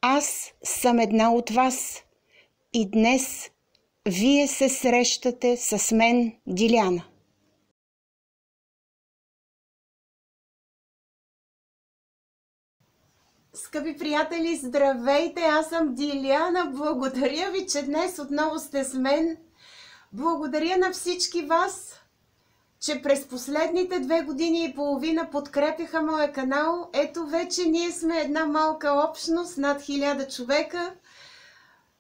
Аз съм една от вас и днес вие се срещате с мен, Диляна. Скъпи приятели, здравейте! Аз съм Диляна. Благодаря ви, че днес отново сте с мен. Благодаря на всички вас, че през последните 2 години и половина подкрепяха моя канал. Ето вече ние сме една малка общност, над 1000 човека.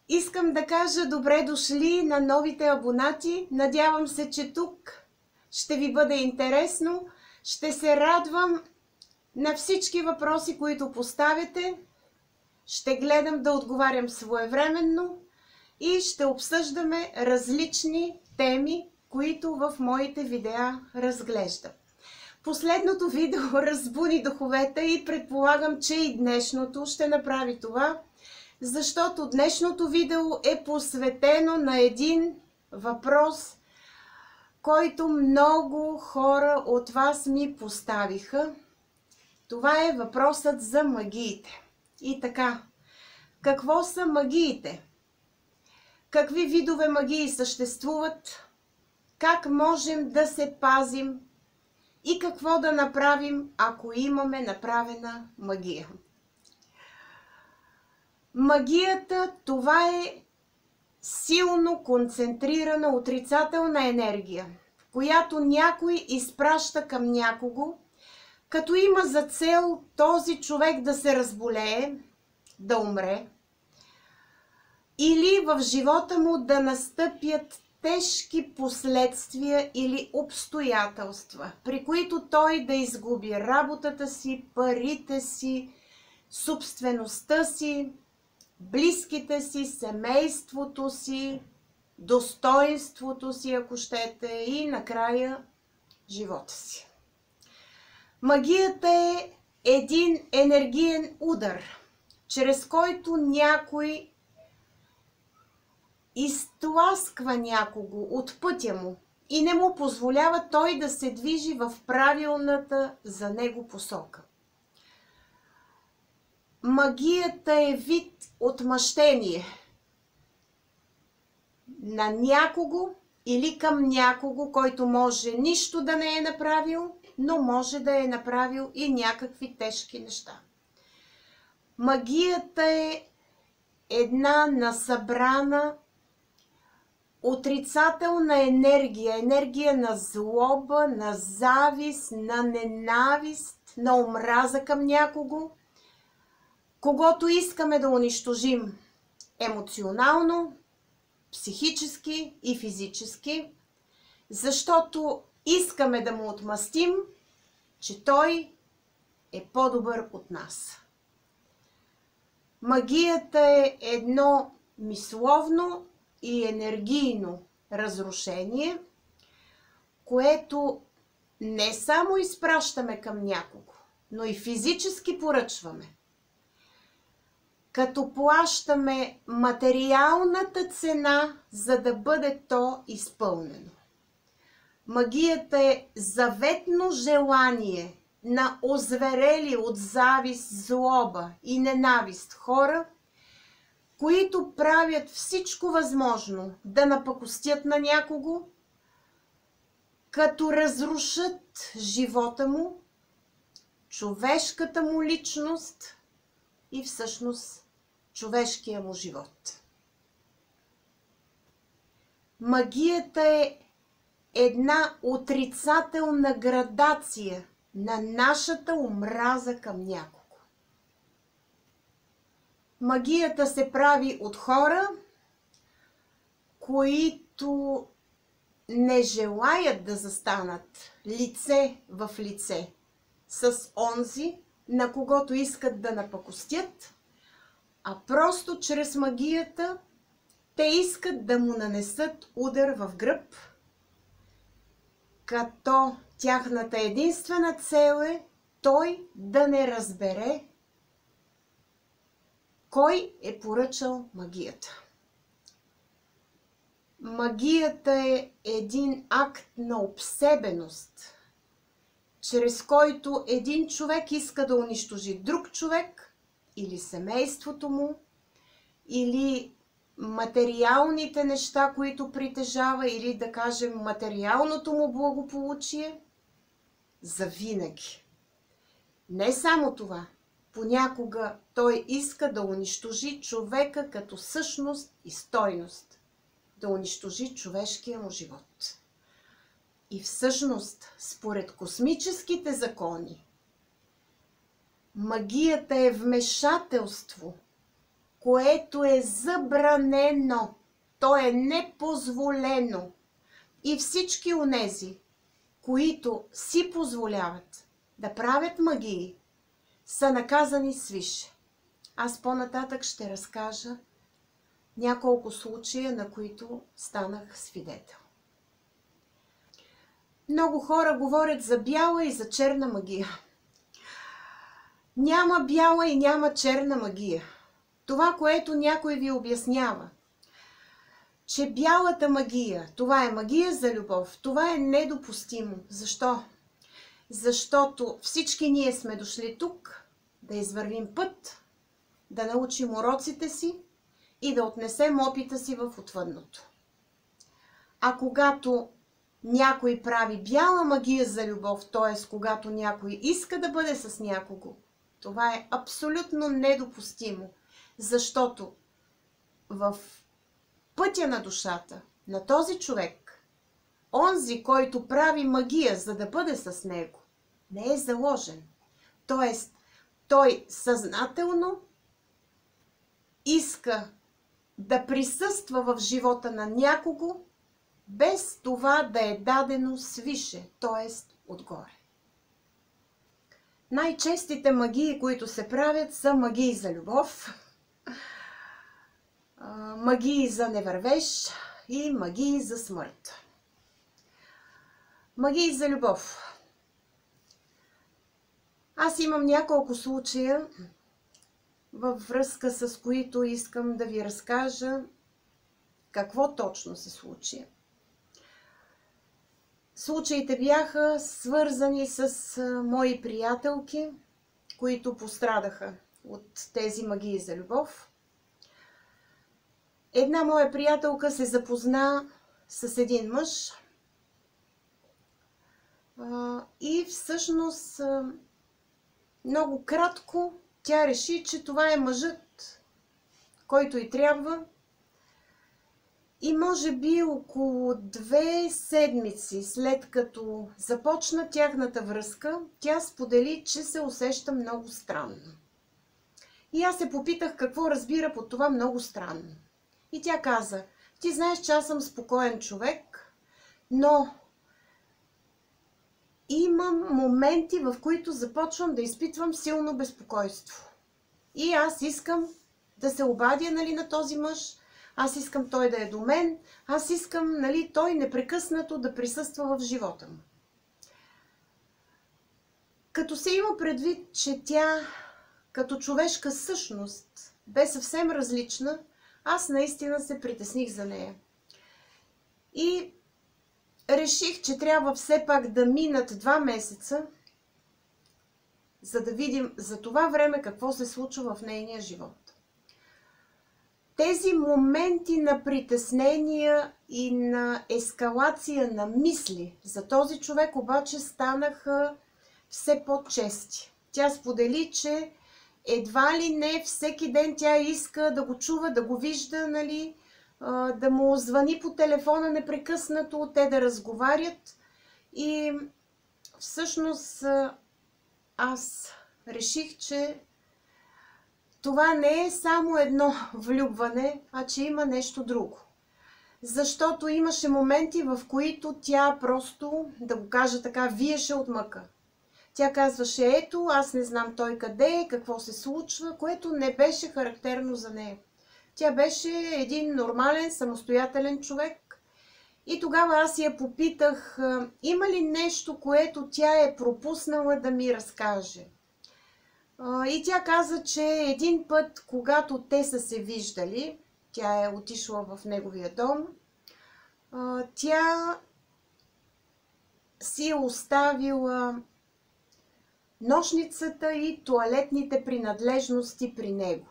Искам да кажа добре дошли на новите абонати. Надявам се, че тук ще ви бъде интересно. Ще се радвам на всички въпроси, които поставяте. Ще гледам да отговарям своевременно и ще обсъждаме различни теми, които в моите видеа разглеждам. Последното видео разбуди духовете и предполагам, че и днешното ще направи това, защото днешното видео е посветено на един въпрос, който много хора от вас ми поставиха. Това е въпросът за магиите. И така, какво са магиите? Какви видове магии съществуват? Как можем да се пазим? И какво да направим, ако имаме направена магия? Магията, това е силно концентрирана отрицателна енергия, която някой изпраща към някого, като има за цел този човек да се разболее, да умре, или в живота му да настъпят тежки последствия или обстоятелства, при които той да изгуби работата си, парите си, собствеността си, близките си, семейството си, достоинството си, ако щете, и накрая живота си. Магията е един енергиен удар, чрез който някой изтласква някого от пътя му и не му позволява той да се движи в правилната за него посока. Магията е вид отмъщение на някого или към някого, който може нищо да не е направил, но може да е направил и някакви тежки неща. Магията е една насъбрана отрицателна енергия, енергия на злоба, на завист, на ненавист, на омраза към някого, когото искаме да унищожим емоционално, психически и физически, защото искаме да му отмъстим, че той е по-добър от нас. Магията е едно мисловно и енергийно разрушение, което не само изпращаме към някого, но и физически поръчваме, като плащаме материалната цена, за да бъде то изпълнено. Магията е заветно желание на озверели от завист, злоба и ненавист хора, които правят всичко възможно да напакостят на някого, като разрушат живота му, човешката му личност и всъщност човешкия му живот. Магията е една отрицателна градация на нашата омраза към някого. Магията се прави от хора, които не желаят да застанат лице в лице с онзи, на когото искат да напакостят, а просто чрез магията те искат да му нанесат удар в гръб, като тяхната единствена цел е той да не разбере кой е поръчал магията. Магията е един акт на обсебеност, чрез който един човек иска да унищожи друг човек или семейството му, или материалните неща, които притежава, или да кажем материалното му благополучие, завинаги. Не само това, понякога той иска да унищожи човека като същност и стойност, да унищожи човешкия му живот. И всъщност, според космическите закони, магията е вмешателство, което е забранено, то е непозволено. И всички онези, които си позволяват да правят магии, са наказани свише. Аз по-нататък ще разкажа няколко случая, на които станах свидетел. Много хора говорят за бяла и за черна магия. Няма бяла и няма черна магия. Това, което някой ви обяснява, че бялата магия, това е магия за любов, това е недопустимо. Защо? Защото всички ние сме дошли тук да извървим път, да научим уроците си и да отнесем опита си в отвъдното. А когато някой прави бяла магия за любов, т.е. когато някой иска да бъде с някого, това е абсолютно недопустимо, защото в пътя на душата на този човек, онзи, който прави магия, за да бъде с него, не е заложен. Тоест, той съзнателно иска да присъства в живота на някого, без това да е дадено свише, т.е. отгоре. Най-честите магии, които се правят, са магии за любов, магии за невървеж и магии за смърт. Магии за любов. Аз имам няколко случая, във връзка с които искам да ви разкажа какво точно се случи. Случаите бяха свързани с мои приятелки, които пострадаха от тези магии за любов. Една моя приятелка се запозна с един мъж и всъщност много кратко тя реши, че това е мъжът, който й трябва. И може би около 2 седмици след като започна тяхната връзка, тя сподели, че се усеща много странно. И аз се попитах какво разбира под това много странно. И тя каза: ти знаеш, че аз съм спокоен човек, но имам моменти, в които започвам да изпитвам силно безпокойство. И аз искам да се обадя, на този мъж, аз искам той да е до мен, аз искам, той непрекъснато да присъства в живота му. Като се има предвид, че тя като човешка същност бе съвсем различна, аз наистина се притесних за нея. И реших, че трябва все пак да минат 2 месеца, за да видим за това време какво се случва в нейния живот. Тези моменти на притеснения и на ескалация на мисли за този човек обаче станаха все по-чести. Тя сподели, че едва ли не всеки ден тя иска да го чува, да го вижда, да му звъни по телефона непрекъснато, те да разговарят. И всъщност аз реших, че това не е само едно влюбване, а че има нещо друго. Защото имаше моменти, в които тя просто, да го кажа така, виеше от мъка. Тя казваше: ето, аз не знам той къде е, какво се случва, което не беше характерно за нея. Тя беше един нормален, самостоятелен човек. И тогава аз я попитах, има ли нещо, което тя е пропуснала да ми разкаже. И тя каза, че един път, когато те са се виждали, тя е отишла в неговия дом, тя си е оставила нощницата и тоалетните принадлежности при него.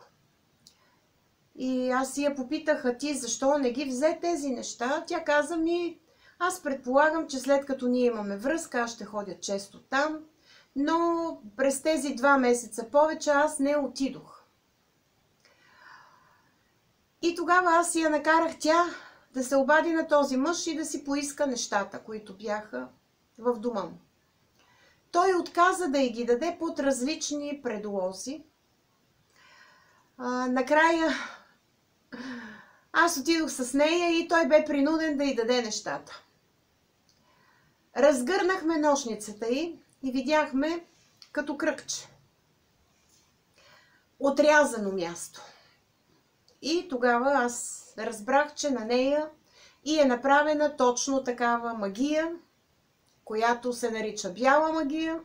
И аз я попитах: а ти защо не ги взе тези неща? Тя каза ми: аз предполагам, че след като ние имаме връзка, аз ще ходя често там, но през тези 2 месеца повече аз не отидох. И тогава аз я накарах тя да се обади на този мъж и да си поиска нещата, които бяха в дома му. Той отказа да й ги даде под различни предлози. Накрая аз отидох с нея и той бе принуден да й даде нещата. Разгърнахме нощницата й и видяхме като кръгче. Отрязано място. И тогава аз разбрах, че на нея и е направена точно такава магия, която се нарича бяла магия.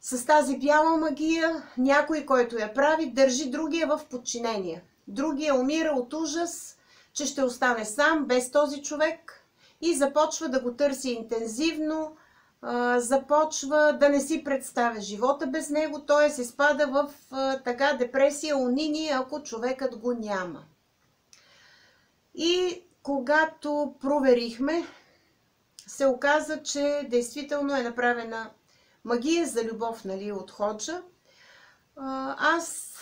С тази бяла магия някой, който я прави, държи другия в подчинение. Другия умира от ужас, че ще остане сам, без този човек, и започва да го търси интензивно, започва да не си представя живота без него, т.е. изпада в така депресия, униние, ако човекът го няма. И когато проверихме, се оказа, че действително е направена магия за любов, нали, от Ходжа. Аз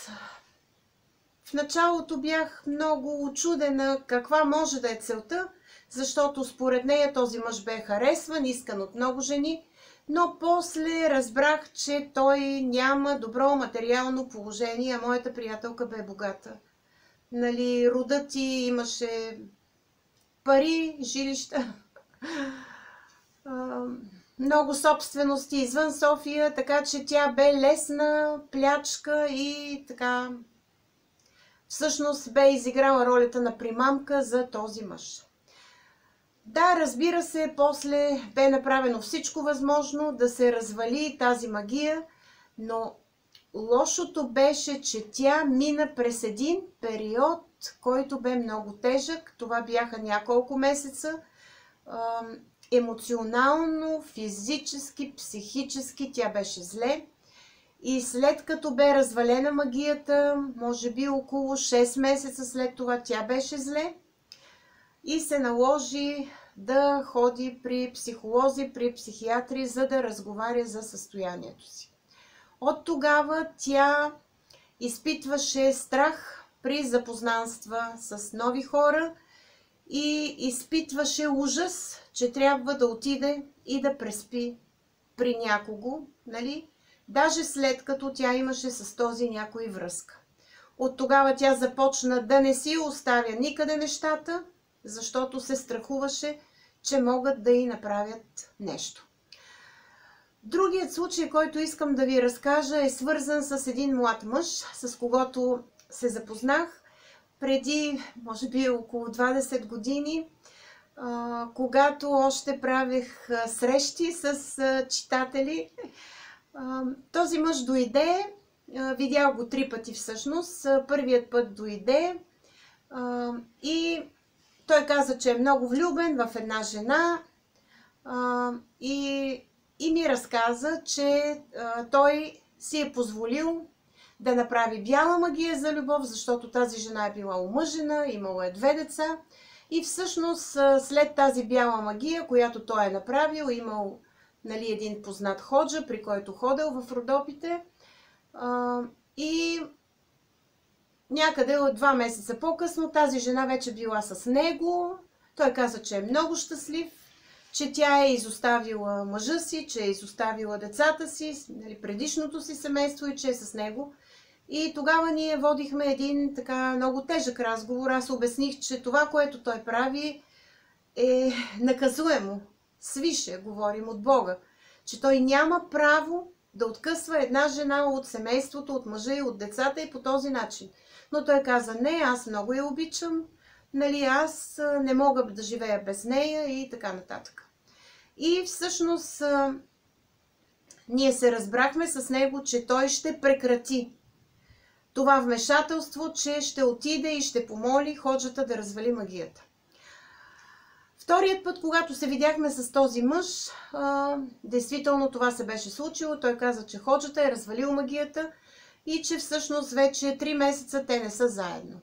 в началото бях много учудена каква може да е целта, защото според нея този мъж бе харесван, искан от много жени, но после разбрах, че той няма добро материално положение, а моята приятелка бе богата. Нали, родът ти имаше пари, жилища, много собствености извън София, така че тя бе лесна плячка и така всъщност бе изиграла ролята на примамка за този мъж. Да, разбира се, после бе направено всичко възможно да се развали тази магия, но лошото беше, че тя мина през един период, който бе много тежък. Това бяха няколко месеца. Емоционално, физически, психически тя беше зле. И след като бе развалена магията, може би около 6 месеца след това тя беше зле и се наложи да ходи при психолози, при психиатри, за да разговаря за състоянието си. От тогава тя изпитваше страх при запознанства с нови хора и изпитваше ужас, че трябва да отиде и да преспи при някого, нали? Даже след като тя имаше с този някой връзка. От тогава тя започна да не си оставя никъде нещата, защото се страхуваше, че могат да й направят нещо. Другият случай, който искам да ви разкажа, е свързан с един млад мъж, с когото се запознах преди, може би, около 20 години, когато още правех срещи с читатели. Този мъж дойде, видял го 3 пъти всъщност. Първият път дойде и той каза, че е много влюбен в една жена и ми разказа, че той си е позволил да направи бяла магия за любов, защото тази жена е била омъжена, имала е 2 деца и всъщност след тази бяла магия, която той е направил, имал, нали, един познат ходжа, при който ходил в Родопите, и някъде от 2 месеца по-късно тази жена вече била с него. Той каза, че е много щастлив, че тя е изоставила мъжа си, че е изоставила децата си, нали, предишното си семейство и че е с него. И тогава ние водихме един така много тежък разговор. Аз обясних, че това, което той прави, е наказуемо. Свише, говорим от Бога. Че той няма право да откъсва една жена от семейството, от мъжа и от децата и по този начин. Но той каза: не, аз много я обичам, нали, аз не мога да живея без нея и така нататък. И всъщност ние се разбрахме с него, че той ще прекрати това вмешателство, че ще отиде и ще помоли ходжата да развали магията. Вторият път, когато се видяхме с този мъж, действително това се беше случило. Той каза, че ходжата е развалил магията и че всъщност вече 3 месеца те не са заедно.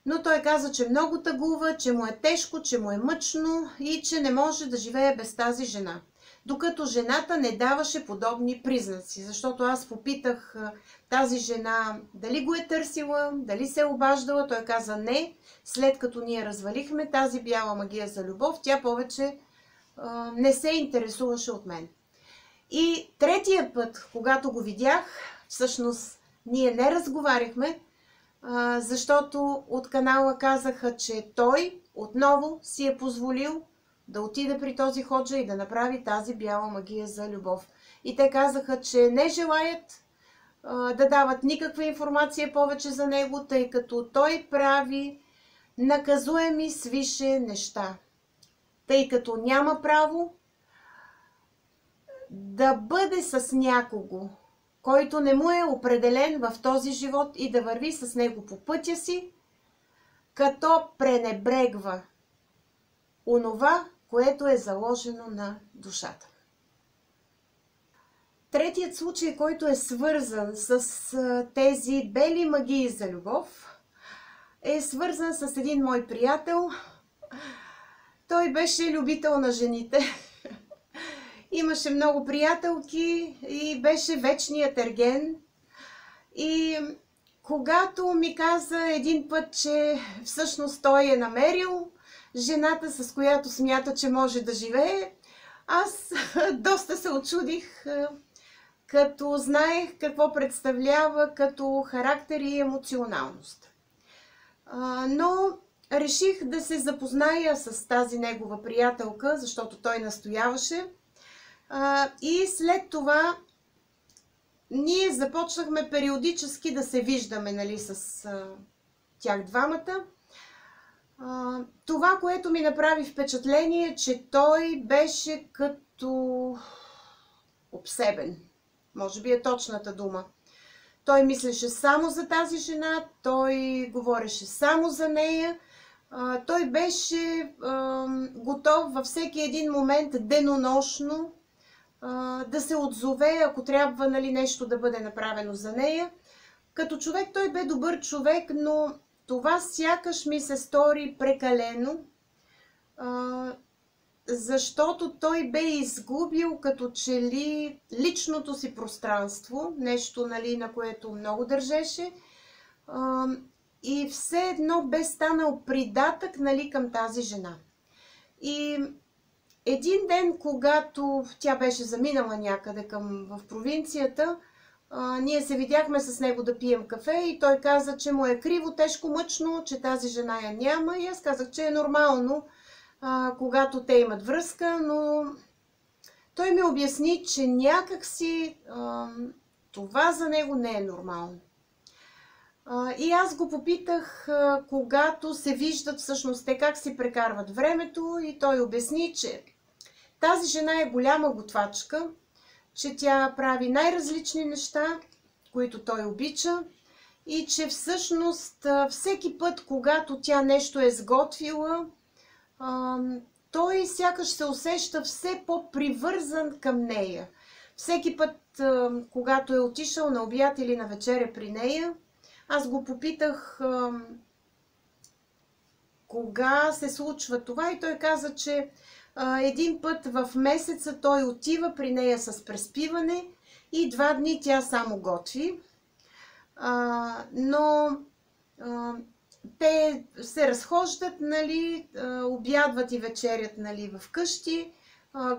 Но той каза, че много тъгува, че му е тежко, че му е мъчно и че не може да живее без тази жена. Докато жената не даваше подобни признаци, защото аз попитах тази жена дали го е търсила, дали се е обаждала. Той каза не. След като ние развалихме тази бяла магия за любов, тя повече не се интересуваше от мен. И третия път, когато го видях, всъщност ние не разговаряхме, защото от канала казаха, че той отново си е позволил да отиде при този ходжа и да направи тази бяла магия за любов. И те казаха, че не желаят да дават никаква информация повече за него, тъй като той прави наказуеми свише неща. Тъй като няма право да бъде с някого, който не му е определен в този живот и да върви с него по пътя си, като пренебрегва онова, което е заложено на душата. Третият случай, който е свързан с тези бели магии за любов, е свързан с един мой приятел. Той беше любител на жените. Имаше много приятелки и беше вечният ерген. И когато ми каза един път, че всъщност той е намерил жената, с която смята, че може да живее, аз доста се очудих, като знаех какво представлява като характер и емоционалност. Но реших да се запозная с тази негова приятелка, защото той настояваше. И след това ние започнахме периодически да се виждаме, нали, с тях двамата. Това, което ми направи впечатление, че той беше като обсебен. Може би е точната дума. Той мислеше само за тази жена, той говореше само за нея. Той беше готов във всеки един момент денонощно да се отзове, ако трябва, нали, нещо да бъде направено за нея. Като човек той бе добър човек, но това сякаш ми се стори прекалено, защото той бе изгубил като че ли личното си пространство, нещо, нали, на което много държеше, и все едно бе станал придатък, нали, към тази жена. И един ден, когато тя беше заминала някъде в провинцията, ние се видяхме с него да пием кафе и той каза, че му е криво, тежко, мъчно, че тази жена я няма. И аз казах, че е нормално, когато те имат връзка, но той ми обясни, че някакси това за него не е нормално. И аз го попитах, когато се виждат всъщност те как си прекарват времето, и той обясни, че тази жена е голяма готвачка, че тя прави най-различни неща, които той обича, и че всъщност всеки път, когато тя нещо е сготвила, той сякаш се усеща все по-привързан към нея. Всеки път, когато е отишъл на обяд или на вечеря при нея, аз го попитах кога се случва това, и той каза, че един път в месеца той отива при нея с преспиване и 2 дни тя само готви. Но те се разхождат, нали, обядват и вечерят, нали, вкъщи,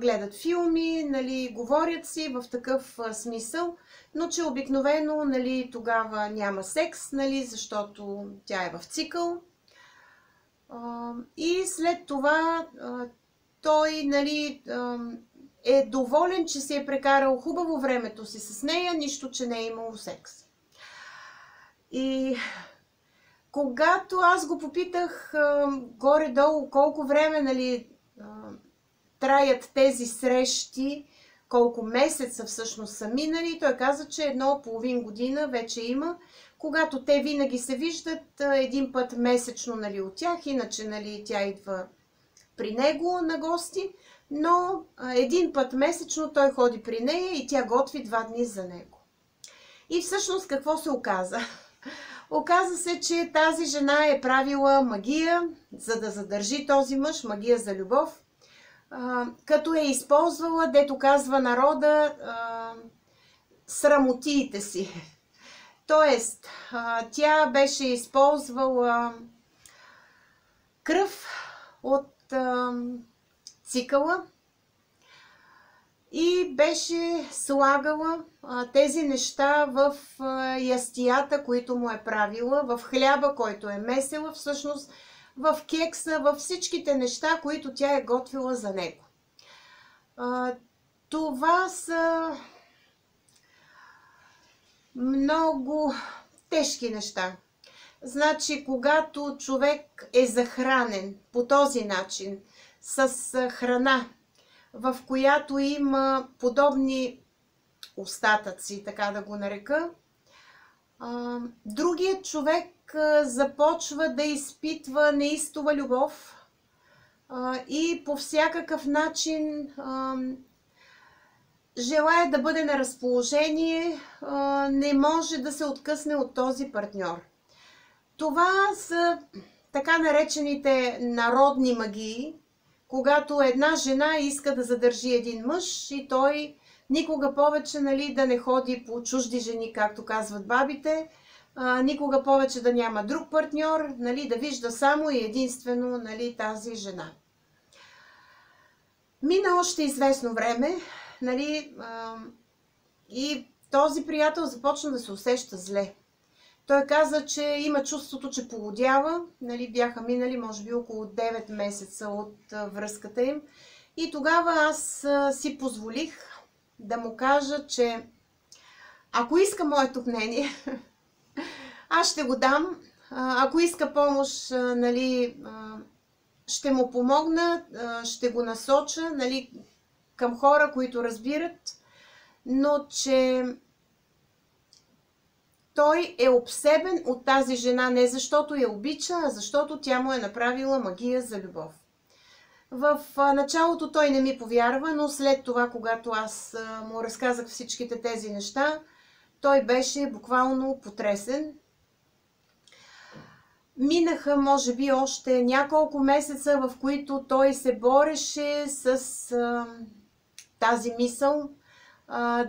гледат филми, нали, говорят си в такъв смисъл, но че обикновено, нали, тогава няма секс, нали, защото тя е в цикъл. И след това той, нали, е доволен, че си е прекарал хубаво времето си с нея, нищо, че не е имало секс. И когато аз го попитах горе-долу колко време, нали, траят тези срещи, колко месеца всъщност са минали, той каза, че 1,5 година вече има, когато те винаги се виждат един път месечно, нали, от тях, иначе, нали, тя идва при него на гости, но един път месечно той ходи при нея и тя готви 2 дни за него. И всъщност какво се оказа? Оказа се, че тази жена е правила магия, за да задържи този мъж, магия за любов, като е използвала, дето казва народа, срамотиите си. Тоест, тя беше използвала кръв от цикъла и беше слагала тези неща в ястията, които му е правила, в хляба, който е месела, всъщност в кекса, във всичките неща, които тя е готвила за него. Това са много тежки неща. Значи, когато човек е захранен по този начин, с храна, в която има подобни остатъци, така да го нарека, другият човек започва да изпитва неистова любов и по всякакъв начин желая да бъде на разположение, не може да се откъсне от този партньор. Това са така наречените народни магии, когато една жена иска да задържи един мъж и той никога повече да не ходи по чужди жени, както казват бабите, никога повече да няма друг партньор, да вижда само и единствено тази жена. Мина още известно време, и този приятел започна да се усеща зле. Той каза, че има чувството, че полудява. Бяха минали, може би, около 9 месеца от връзката им. И тогава аз си позволих да му кажа, че ако иска моето мнение, аз ще го дам. Ако иска помощ, ще му помогна, ще го насоча към хора, които разбират, но че той е обсебен от тази жена не защото я обича, а защото тя му е направила магия за любов. В началото той не ми повярва, но след това, когато аз му разказах всичките тези неща, той беше буквално потресен. Минаха, може би, още няколко месеца, в които той се бореше с тази мисъл,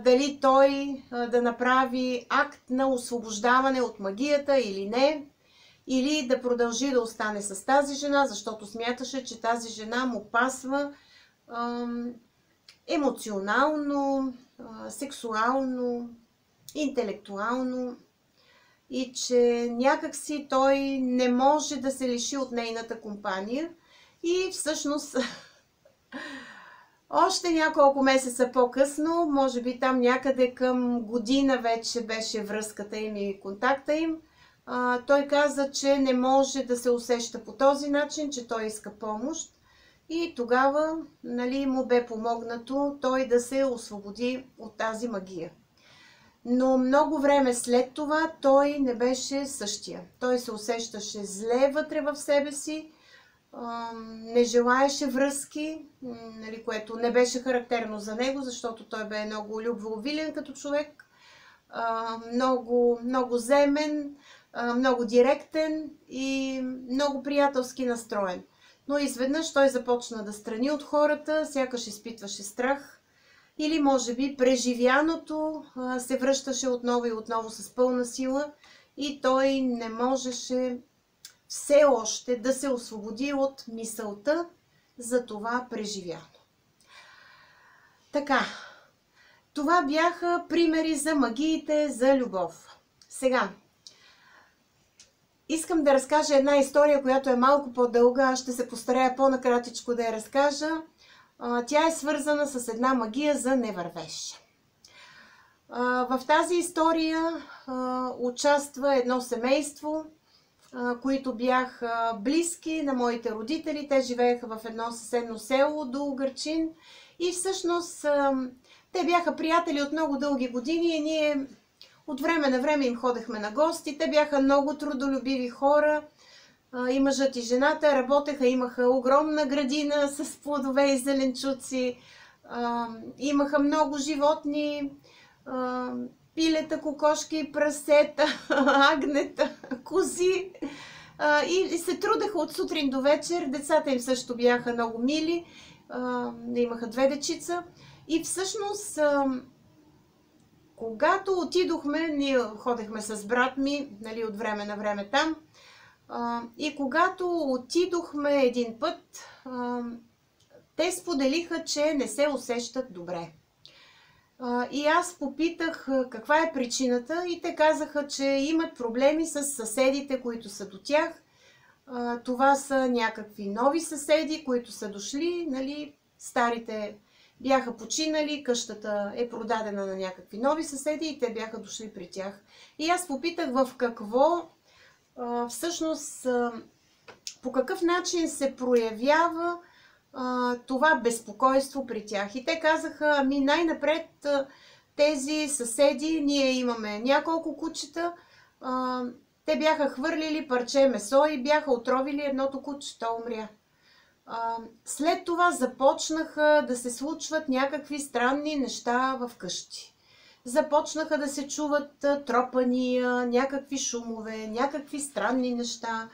дали той да направи акт на освобождаване от магията или не, или да продължи да остане с тази жена, защото смяташе, че тази жена му пасва емоционално, сексуално, интелектуално и че някакси той не може да се лиши от нейната компания. И всъщност още няколко месеца по-късно, може би там някъде към година вече беше връзката им и контакта им, той каза, че не може да се усеща по този начин, че той иска помощ. И тогава му бе помогнато той да се освободи от тази магия. Но много време след това той не беше същия. Той се усещаше зле вътре в себе си, не желаеше връзки, което не беше характерно за него, защото той бе много любвеобилен като човек, много земен, много директен и много приятелски настроен. Но изведнъж той започна да страни от хората, сякаш изпитваше страх или може би преживяното се връщаше отново и отново с пълна сила и той не можеше все още да се освободи от мисълта за това преживяно. Така, това бяха примери за магиите за любов. Сега, искам да разкажа една история, която е малко по-дълга. Аз ще се постарая по-накратичко да я разкажа. Тя е свързана с една магия за невървеж. В тази история участва едно семейство, които бяха близки на моите родители. Те живееха в едно съседно село до Угърчин и всъщност те бяха приятели от много дълги години и ние от време на време им ходехме на гости. Те бяха много трудолюбиви хора, И мъжът и жената работеха, имаха огромна градина с плодове и зеленчуци, имаха много животни, пилета, кокошки, прасета, агнета, кози. И се трудеха от сутрин до вечер. Децата им също бяха много мили. Имаха 2 дечица. И всъщност, когато отидохме, ние ходехме с брат ми, нали, от време на време там. И когато отидохме един път, те споделиха, че не се усещат добре. И аз попитах каква е причината и те казаха, че имат проблеми с съседите, които са до тях. Това са някакви нови съседи, които са дошли, нали, старите бяха починали, къщата е продадена на някакви нови съседи и те бяха дошли при тях. И аз попитах в какво всъщност, по какъв начин се проявява това безпокойство при тях. И те казаха, ами най-напред тези съседи, ние имаме няколко кучета, те бяха хвърлили парче месо и бяха отровили едното куче, то умря. След това започнаха да се случват някакви странни неща в къщи. Започнаха да се чуват тропания, някакви шумове, някакви странни неща.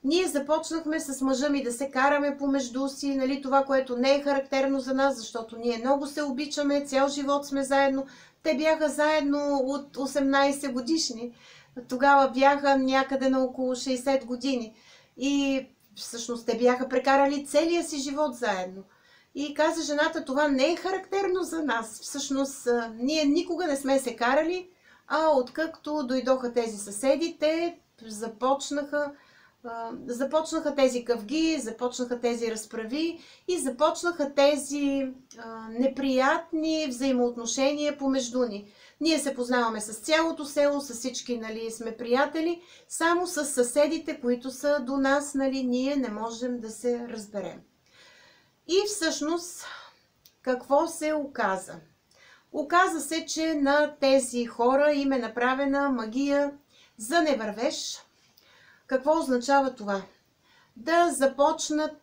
Ние започнахме с мъжа ми да се караме помежду си, нали, това, което не е характерно за нас, защото ние много се обичаме, цял живот сме заедно. Те бяха заедно от 18 годишни. Тогава бяха някъде на около 60 години. И всъщност те бяха прекарали целия си живот заедно. И каза жената, това не е характерно за нас. Всъщност ние никога не сме се карали, а откакто дойдоха тези съседи, те започнаха тези къвги, започнаха тези разправи и започнаха тези неприятни взаимоотношения помежду ни. Ние се познаваме с цялото село, с всички, нали, сме приятели, само с съседите, които са до нас, нали, ние не можем да се разберем. И всъщност, какво се оказа? Оказа се, че на тези хора им е направена магия за невървеж. Какво означава това? Да започнат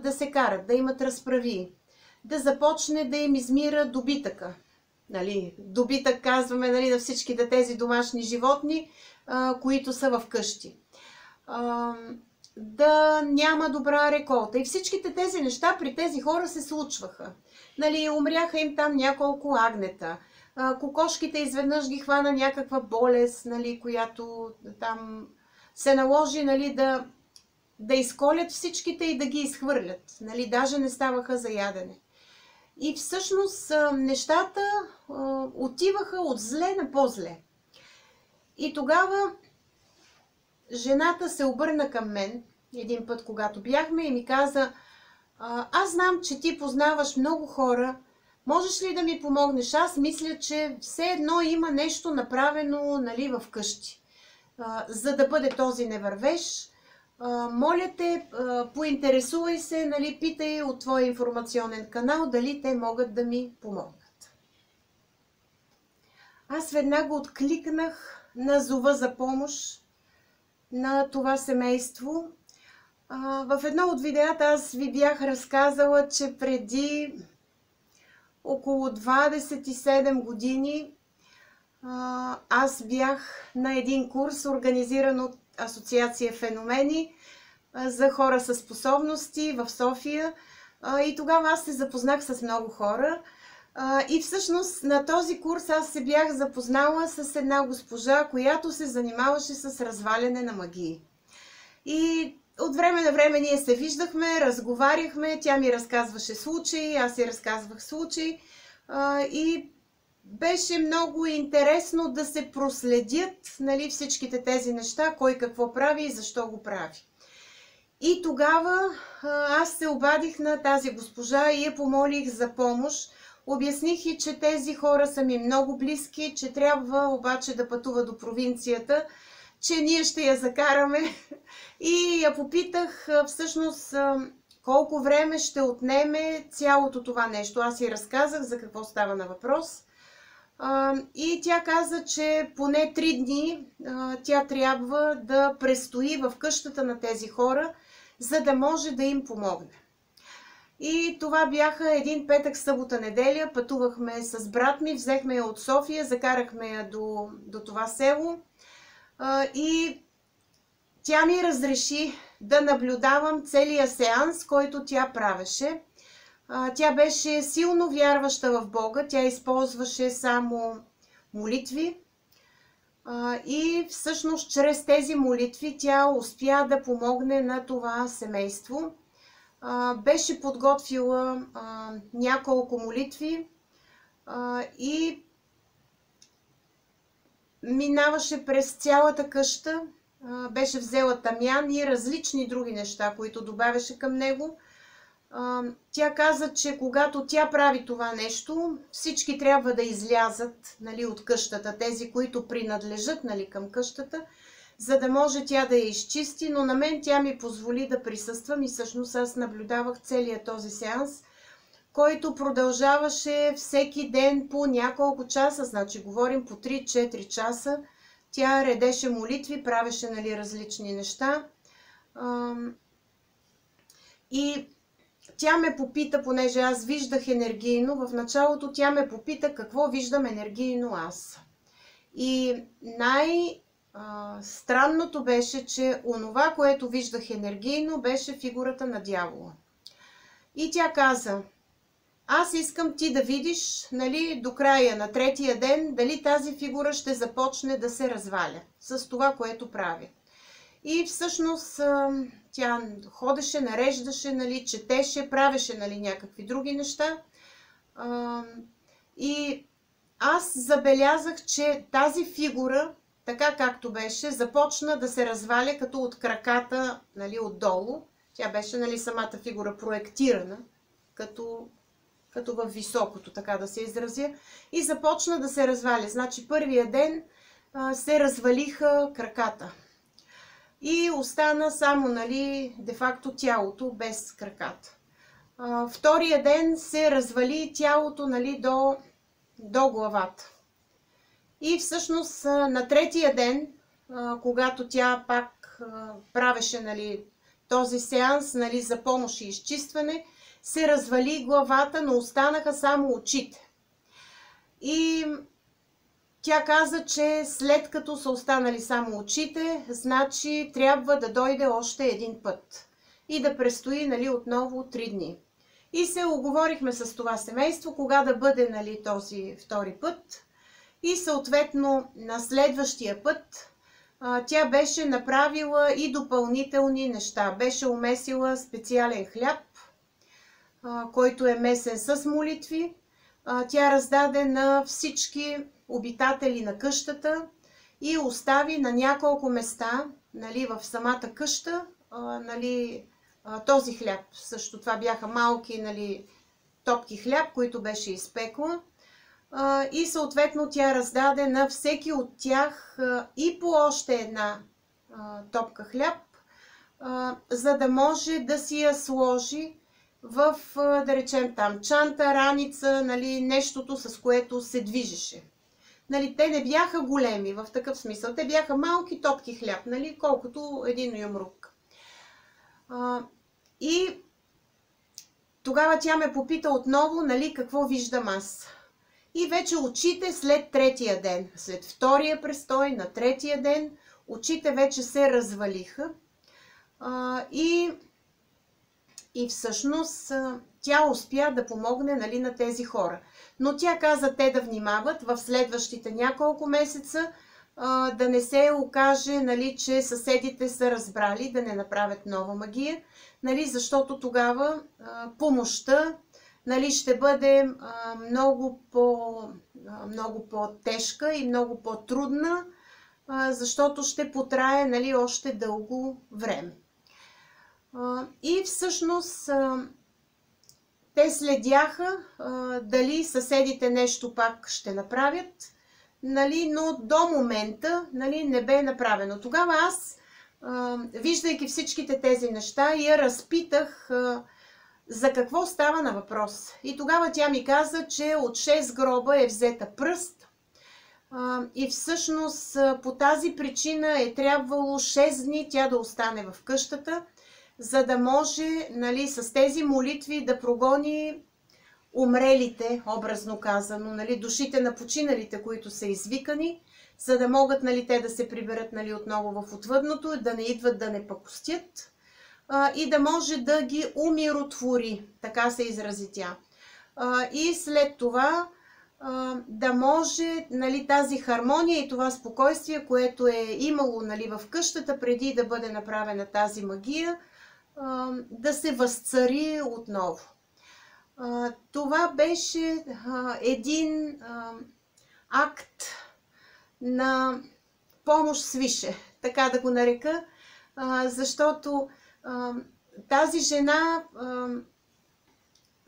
да се карат, да имат разправи, да започне да им измира добитъка. Нали, добитък казваме, нали, на всичките тези домашни животни, които са в къщи. Да няма добра реколта. И всичките тези неща при тези хора се случваха. Нали, умряха им там няколко агнета. Кокошките изведнъж ги хвана някаква болест, нали, която там се наложи, нали, да изколят всичките и да ги изхвърлят. Нали, даже не ставаха за ядене. И всъщност нещата отиваха от зле на по-зле. И тогава жената се обърна към мен един път, когато бяхме, и ми каза, аз знам, че ти познаваш много хора, можеш ли да ми помогнеш? Аз мисля, че все едно има нещо направено, нали, в къщи, за да бъде този невървеж. Моля те, поинтересувай се, нали, питай от твоя информационен канал, дали те могат да ми помогнат. Аз веднага откликнах на зова за помощ на това семейство. В едно от видеята аз ви бях разказала, че преди около 27 години аз бях на един курс, организиран от Асоциация Феномени за хора със способности в София. И тогава аз се запознах с много хора. И всъщност на този курс аз се бях запознала с една госпожа, която се занимаваше с разваляне на магии. И от време на време ние се виждахме, разговаряхме, тя ми разказваше случаи, аз си разказвах случаи. И беше много интересно да се проследят, нали, всичките тези неща, кой какво прави и защо го прави. И тогава аз се обадих на тази госпожа и я помолих за помощ. Обясних и, че тези хора са ми много близки, че трябва обаче да пътува до провинцията, че ние ще я закараме. И я попитах всъщност колко време ще отнеме цялото това нещо. Аз й разказах за какво става на въпрос. И тя каза, че поне 3 дни тя трябва да престои в къщата на тези хора, за да може да им помогне. И това бяха един петък, събота, неделя. Пътувахме с брат ми, взехме я от София, закарахме я до това село. И тя ми разреши да наблюдавам целия сеанс, който тя правеше. Тя беше силно вярваща в Бога, тя използваше само молитви. И всъщност чрез тези молитви тя успя да помогне на това семейство. Беше подготвила няколко молитви и минаваше през цялата къща. Беше взела тамян и различни други неща, които добавяше към него. Тя каза, че когато тя прави това нещо, всички трябва да излязат, нали, от къщата, тези, които принадлежат, нали, към къщата, за да може тя да я изчисти, но на мен тя ми позволи да присъствам и всъщност аз наблюдавах целият този сеанс, който продължаваше всеки ден по няколко часа, значи говорим по 3-4 часа. Тя редеше молитви, правеше, нали, различни неща. И тя ме попита, понеже аз виждах енергийно, в началото тя ме попита какво виждам енергийно аз. И странното беше, че онова, което виждах енергийно, беше фигурата на дявола. И тя каза, аз искам ти да видиш, нали, до края на 3-я ден, дали тази фигура ще започне да се разваля с това, което прави. И всъщност тя ходеше, нареждаше, нали, четеше, правеше, нали, някакви други неща. И аз забелязах, че тази фигура, така както беше, започна да се разваля като от краката, нали, отдолу. Тя беше, нали, самата фигура проектирана, като в високото, така да се изразя. И започна да се разваля. Значи първия ден се развалиха краката. И остана само, нали, де-факто тялото без краката. Втория ден се развали тялото, нали, до главата. И всъщност на 3-я ден, когато тя пак правеше, нали, този сеанс, нали, за помощ и изчистване, се развали главата, но останаха само очите. И тя каза, че след като са останали само очите, значи трябва да дойде още един път и да престои, нали, отново 3 дни. И се уговорихме с това семейство, кога да бъде, нали, този втори път. И съответно на следващия път тя беше направила и допълнителни неща. Беше умесила специален хляб, който е месен с молитви. Тя раздаде на всички обитатели на къщата и остави на няколко места, нали, в самата къща, нали, този хляб. Също това бяха малки, нали, топки хляб, които беше изпекла. И съответно тя раздаде на всеки от тях и по още една топка хляб, за да може да си я сложи в, да речем там, чанта, раница, нали, нещото, с което се движеше. Нали, те не бяха големи в такъв смисъл. Те бяха малки топки хляб, нали, колкото един юмрук. И тогава тя ме попита отново, нали, какво виждам аз. И вече очите след 3-я ден, след втория престой, на 3-я ден, очите вече се развалиха. И всъщност тя успя да помогне, нали, на тези хора. Но тя каза те да внимават в следващите няколко месеца, да не се окаже, нали, че съседите са разбрали, да не направят нова магия, нали, защото тогава помощта, нали, ще бъде много по-тежка и много по-трудна, защото ще потрае, нали, още дълго време. И всъщност те следяха дали съседите нещо пак ще направят, нали, но до момента, нали, не бе направено. Тогава аз, виждайки всичките тези неща, я разпитах за какво става на въпрос. И тогава тя ми каза, че от 6 гроба е взета пръст И всъщност по тази причина е трябвало 6 дни тя да остане в къщата, за да може, нали, с тези молитви да прогони умрелите, образно казано, нали, душите на починалите, които са извикани, за да могат, нали, те да се приберат, нали, отново в отвъдното, да не идват да не пакостят и да може да ги умиротвори, така се изрази тя. И след това да може, нали, тази хармония и това спокойствие, което е имало, нали, в къщата преди да бъде направена тази магия, да се възцари отново. Това беше един акт на помощ свише, така да го нарека, защото тази жена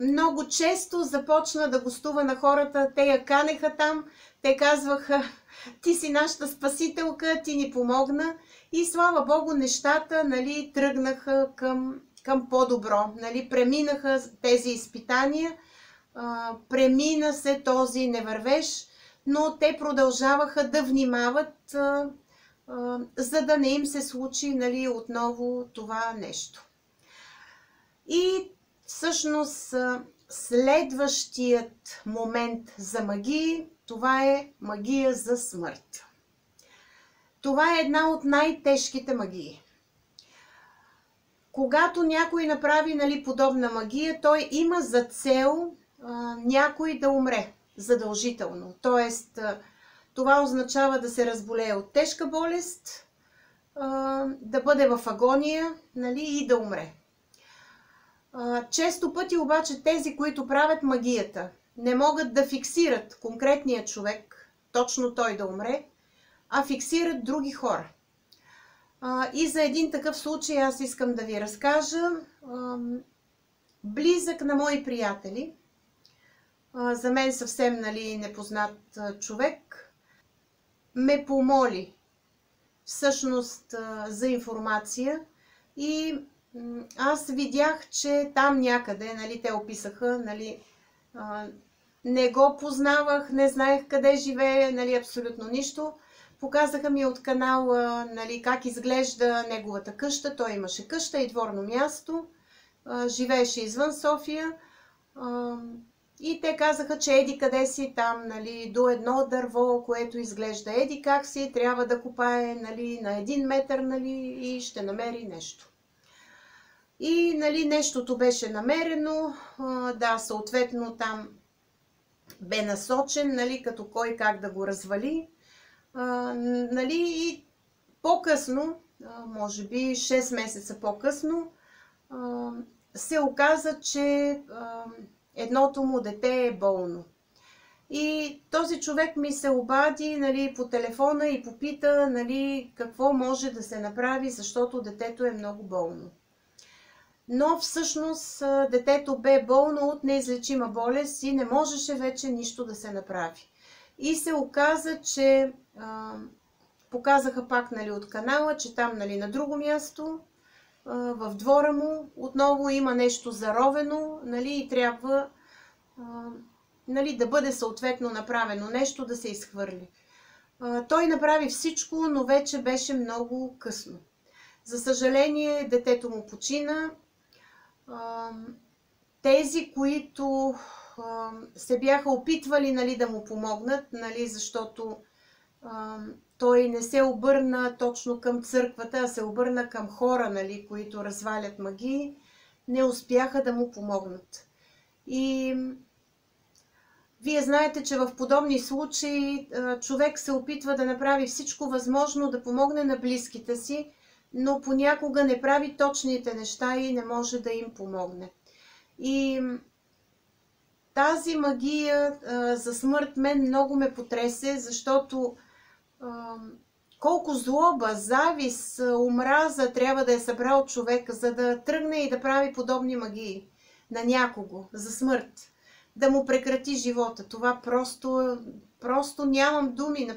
много често започна да гостува на хората, те я канеха там, те казваха: ти си нашата спасителка, ти ни помогна, и слава Богу нещата, нали, тръгнаха към по-добро, нали, преминаха тези изпитания, премина се този невървеж, но те продължаваха да внимават, за да не им се случи, нали, отново това нещо. И всъщност следващият момент за магии, това е магия за смърт. Това е една от най-тежките магии. Когато някой направи, нали, подобна магия, той има за цел някой да умре задължително. Тоест, това означава да се разболее от тежка болест, да бъде в агония, нали, и да умре. Често пъти обаче тези, които правят магията, не могат да фиксират конкретния човек, точно той да умре, а фиксират други хора. И за един такъв случай аз искам да ви разкажа. Близък на мои приятели, за мен съвсем, нали, непознат човек, ме помоли всъщност за информация и аз видях, че там някъде, нали, те описаха, нали, не го познавах, не знаех къде живее, нали, абсолютно нищо. Показаха ми от канала, нали, как изглежда неговата къща. Той имаше къща и дворно място, живееше извън София. И те казаха, че еди къде си там, нали, до едно дърво, което изглежда еди как си, трябва да копае, нали, на 1 метър, нали, и ще намери нещо. И, нали, нещото беше намерено, да, съответно там бе насочен, нали, като кой как да го развали. Нали, и по-късно, може би 6 месеца по-късно, се оказа, че едното му дете е болно. И този човек ми се обади, нали, по телефона и попита, нали, какво може да се направи, защото детето е много болно. Но всъщност детето бе болно от неизлечима болест и не можеше вече нищо да се направи. И се оказа, че показаха пак, нали, от канала, че там, нали, на друго място, в двора му, отново има нещо заровено, нали, и трябва, нали, да бъде съответно направено нещо, да се изхвърли. Той направи всичко, но вече беше много късно. За съжаление, детето му почина. Тези, които се бяха опитвали, нали, да му помогнат, нали, защото той не се обърна точно към църквата, а се обърна към хора, нали, които развалят магии, не успяха да му помогнат. И вие знаете, че в подобни случаи човек се опитва да направи всичко възможно да помогне на близките си, но понякога не прави точните неща и не може да им помогне. И тази магия за смърт мен много ме потресе, защото колко злоба, завист, омраза трябва да е събрал човек, за да тръгне и да прави подобни магии на някого за смърт, да му прекрати живота. Това просто нямам думи.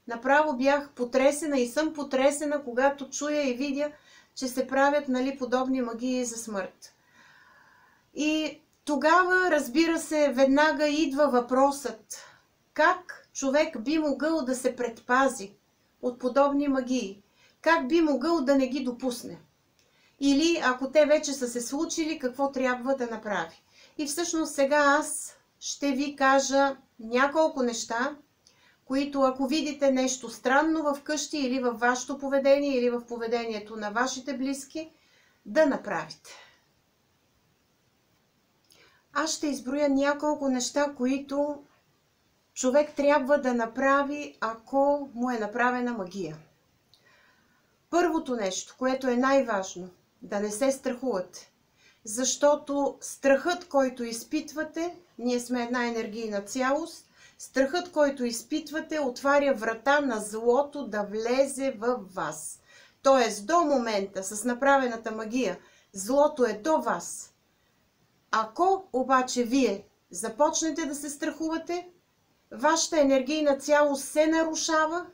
Направо бях потресена и съм потресена, когато чуя и видя, че се правят, нали, подобни магии за смърт. И тогава, разбира се, веднага идва въпросът: как човек би могъл да се предпази от подобни магии? Как би могъл да не ги допусне? Или ако те вече са се случили, какво трябва да направи? И всъщност сега аз ще ви кажа няколко неща, които ако видите нещо странно в къщи или във вашето поведение, или в поведението на вашите близки, да направите. Аз ще изброя няколко неща, които човек трябва да направи, ако му е направена магия. Първото нещо, което е най-важно, да не се страхувате. Защото страхът, който изпитвате, ние сме една енергийна цялост, страхът, който изпитвате, отваря врата на злото да влезе във вас. Тоест, до момента с направената магия, злото е до вас. Ако обаче вие започнете да се страхувате, вашата енергийна цялост се нарушава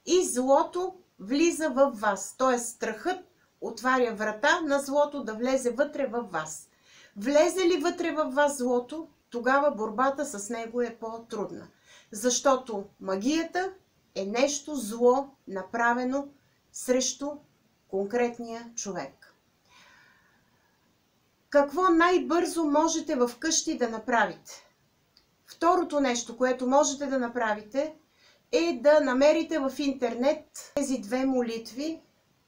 и злото влиза във вас. Тоест, страхът отваря врата на злото да влезе вътре във вас. Влезе ли вътре във вас злото, тогава борбата с него е по-трудна. Защото магията е нещо зло, направено срещу конкретния човек. Какво най-бързо можете в къщи да направите? Второто нещо, което можете да направите, е да намерите в интернет тези две молитви.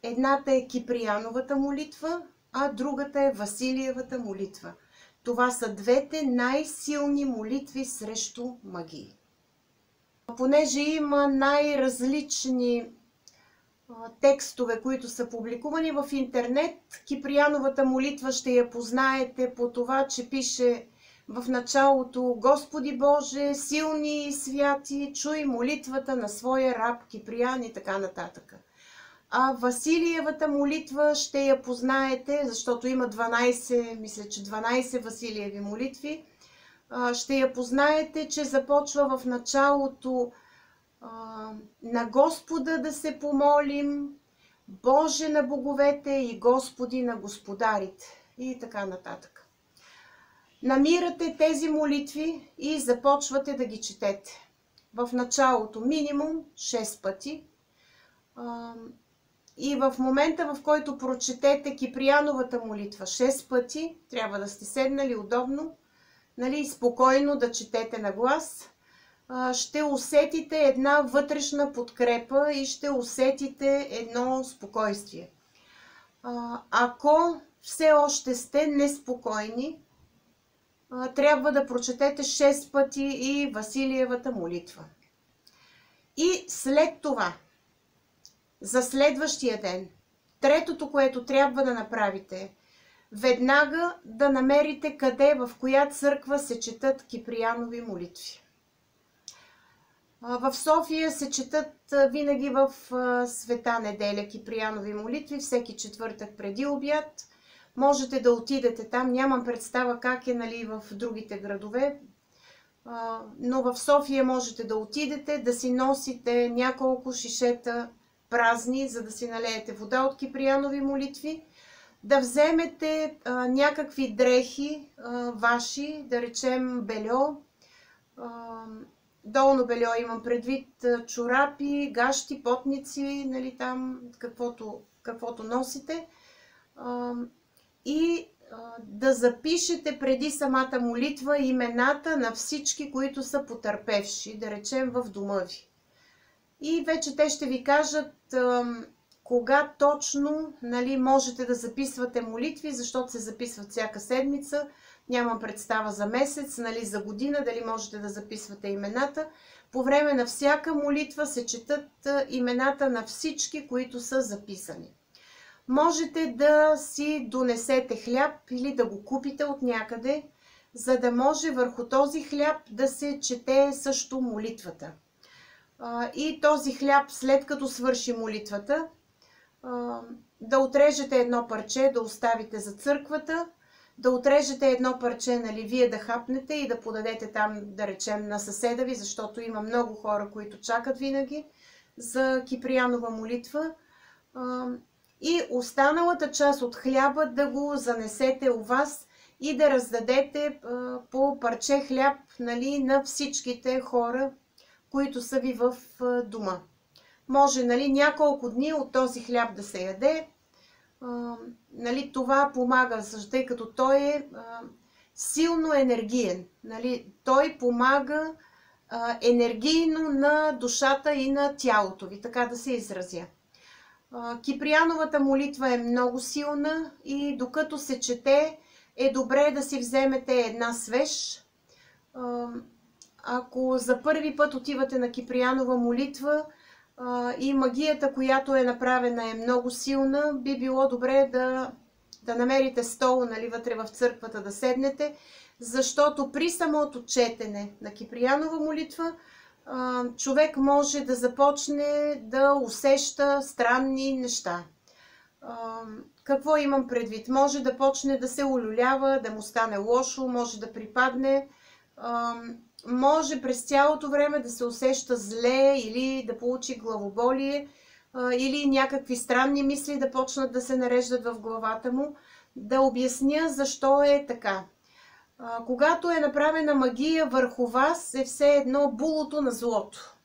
Едната е Киприяновата молитва, а другата е Василиевата молитва. Това са двете най-силни молитви срещу магии. Понеже има най-различни текстове, които са публикувани в интернет, Киприяновата молитва ще я познаете по това, че пише в началото: Господи Боже, силни и святи, чуй молитвата на своя раб Киприян и така нататък. А Василиевата молитва ще я познаете, защото има 12, мисля, че 12 Василиеви молитви. Ще я познаете, че започва в началото на Господа да се помолим, Боже на боговете и Господи на господарите и така нататък. Намирате тези молитви и започвате да ги четете. В началото минимум 6 пъти. И в момента, в който прочетете Киприяновата молитва 6 пъти, трябва да сте седнали удобно, нали, спокойно да четете на глас, ще усетите една вътрешна подкрепа и ще усетите едно спокойствие. Ако все още сте неспокойни, трябва да прочетете 6 пъти и Василиевата молитва. И след това, за следващия ден, третото, което трябва да направите, веднага да намерите къде, в коя църква се четат Киприянови молитви. В София се четат винаги в Света неделя Киприянови молитви, всеки четвъртък преди обяд. Можете да отидете там, нямам представа как е, нали, в другите градове, но в София можете да отидете, да си носите няколко шишета празни, за да си налеете вода от Киприянови молитви, да вземете някакви дрехи ваши, да речем бельо, долно бельо имам предвид, чорапи, гащи, потници, нали, там каквото носите, и да запишете преди самата молитва имената на всички, които са потърпевши, да речем в дома ви. И вече те ще ви кажат кога точно, нали, можете да записвате молитви, защото се записват всяка седмица. Нямам представа за месец, нали, за година, дали можете да записвате имената. По време на всяка молитва се четат имената на всички, които са записани. Можете да си донесете хляб или да го купите от някъде, за да може върху този хляб да се чете също молитвата. И този хляб, след като свърши молитвата, да отрежете едно парче, да оставите за църквата, да отрежете едно парче, нали, вие да хапнете и да подадете там, да речем, на съседа ви, защото има много хора, които чакат винаги за Киприянова молитва. И останалата част от хляба да го занесете у вас и да раздадете по парче хляб, нали, на всичките хора, които са ви в дома. Може, нали, няколко дни от този хляб да се яде. Нали, това помага, тъй като той е силно енергиен. Нали, той помага енергийно на душата и на тялото ви, така да се изразя. Киприяновата молитва е много силна и докато се чете, е добре да си вземете една свеж. Ако за първи път отивате на Киприянова молитва и магията, която е направена, е много силна, би било добре да намерите стол, нали, вътре в църквата, да седнете, защото при самото четене на Киприянова молитва човек може да започне да усеща странни неща. Какво имам предвид? Може да почне да се улюлява, да му стане лошо, може да припадне, може през цялото време да се усеща зле или да получи главоболие, или някакви странни мисли да почнат да се нареждат в главата му. Да обясня защо е така. Когато е направена магия върху вас, е все едно булото на злото.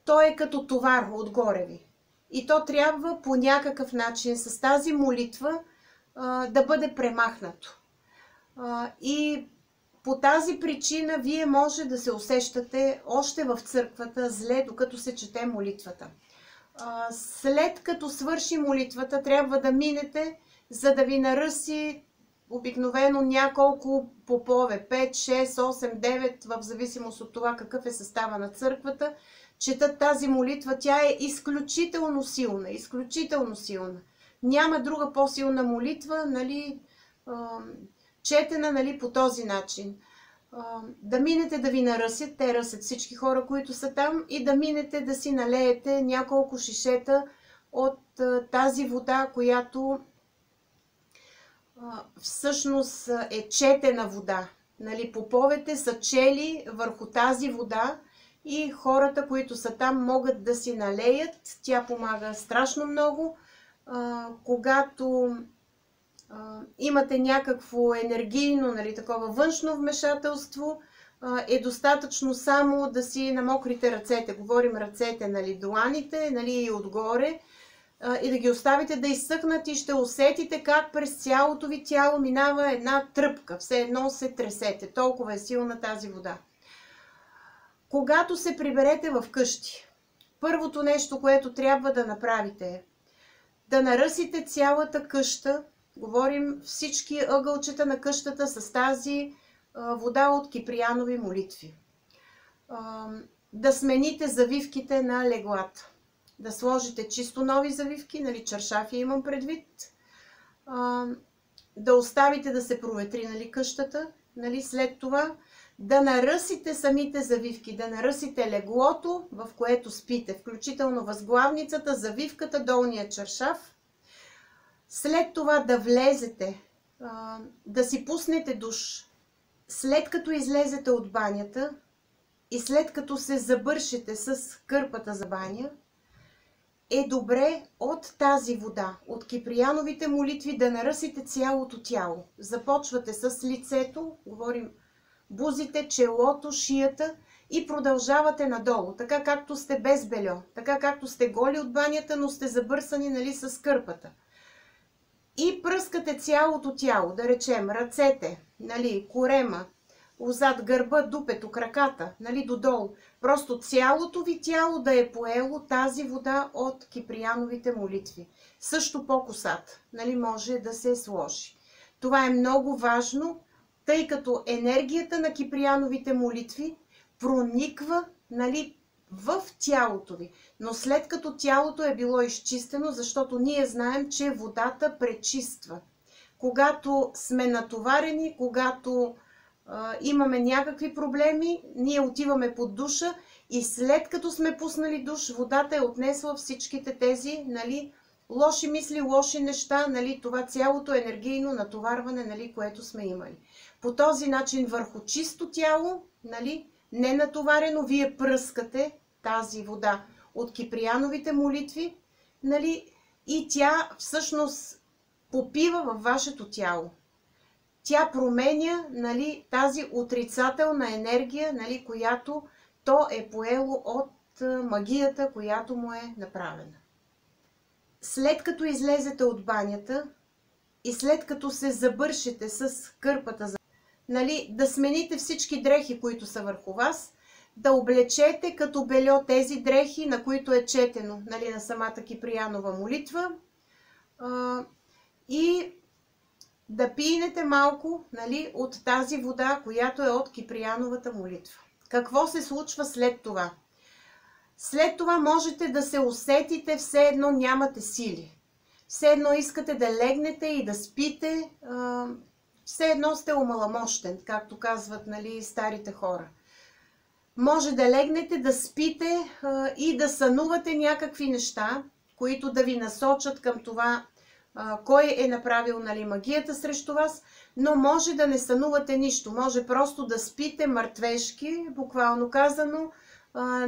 То е като товар отгоре ви. И то трябва по някакъв начин с тази молитва да бъде премахнато. И по тази причина вие може да се усещате още в църквата зле, докато се чете молитвата. След като свърши молитвата, трябва да минете, за да ви наръси обикновено няколко попове, 5, 6, 8, 9, в зависимост от това какъв е състава на църквата, четат тази молитва. Тя е изключително силна, изключително силна. Няма друга по-силна молитва, нали, четена, нали, по този начин. Да минете да ви наръсят, те ръсят всички хора, които са там, и да минете да си налеете няколко шишета от тази вода, която всъщност е четена вода. Нали, поповете са чели върху тази вода и хората, които са там, могат да си налеят. Тя помага страшно много. Когато имате някакво енергийно, нали, такова външно вмешателство, е достатъчно само да си намокрите ръцете. Говорим ръцете, нали, дланите, нали, и отгоре, и да ги оставите да изсъхнат и ще усетите как през цялото ви тяло минава една тръпка. Все едно се тресете. Толкова е силна тази вода. Когато се приберете в къщи, първото нещо, което трябва да направите, е да наръсите цялата къща. Говорим всички ъгълчета на къщата с тази вода от Киприянови молитви. Да смените завивките на леглата. Да сложите чисто нови завивки, нали, чаршафи имам предвид. Да оставите да се проветри, нали, къщата. Нали, след това да наръсите самите завивки, да наръсите леглото, в което спите, включително възглавницата, завивката, долния чаршаф. След това да влезете, да си пуснете душ. След като излезете от банята и след като се забършите с кърпата за баня, е добре от тази вода, от Киприяновите молитви, да наръсите цялото тяло. Започвате с лицето, говорим бузите, челото, шията, и продължавате надолу, така както сте без бельо, така както сте голи от банята, но сте забърсани, нали, с кърпата. И пръскате цялото тяло, да речем ръцете, нали, корема, отзад гърба, дупето, краката, нали, додолу. Просто цялото ви тяло да е поело тази вода от Киприяновите молитви. Също по косата, нали, може да се сложи. Това е много важно, тъй като енергията на Киприяновите молитви прониква, нали, в тялото ви. Но след като тялото е било изчистено, защото ние знаем, че водата пречиства. Когато сме натоварени, когато имаме някакви проблеми, ние отиваме под душа и след като сме пуснали душ, водата е отнесла всичките тези, нали, лоши мисли, лоши неща, нали, това цялото енергийно натоварване, нали, което сме имали. По този начин върху чисто тяло, нали, ненатоварено, вие пръскате тази вода от Киприяновите молитви, нали, и тя всъщност попива във вашето тяло. Тя променя, нали, тази отрицателна енергия, нали, която то е поело от магията, която му е направена. След като излезете от банята и след като се забършите с кърпата, да смените всички дрехи, които са върху вас, да облечете като бельо тези дрехи, на които е четено на самата Киприянова молитва, и да пинете малко от тази вода, която е от Киприяновата молитва. Какво се случва след това? След това можете да се усетите все едно нямате сили. Все едно искате да легнете и да спите. Все едно сте омаломощен, както казват старите хора. Може да легнете, да спите и да сънувате някакви неща, които да ви насочат към това, кой е направил магията срещу вас, но може да не сънувате нищо. Може просто да спите мъртвешки, буквално казано,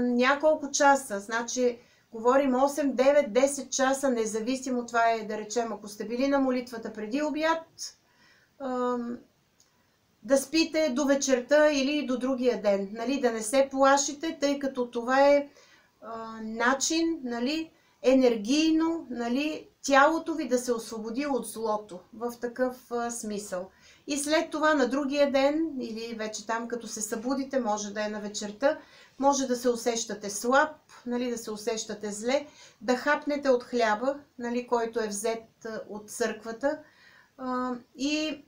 няколко часа. Значи, говорим 8, 9, 10 часа, независимо това е, да речем, ако сте били на молитвата преди обяд, да спите до вечерта или до другия ден. Да не се плашите, тъй като това е начин, енергийно, тялото ви да се освободи от злото, в такъв смисъл. И след това на другия ден, или вече там като се събудите, може да е на вечерта, може да се усещате слаб, да се усещате зле, да хапнете от хляба, който е взет от църквата, и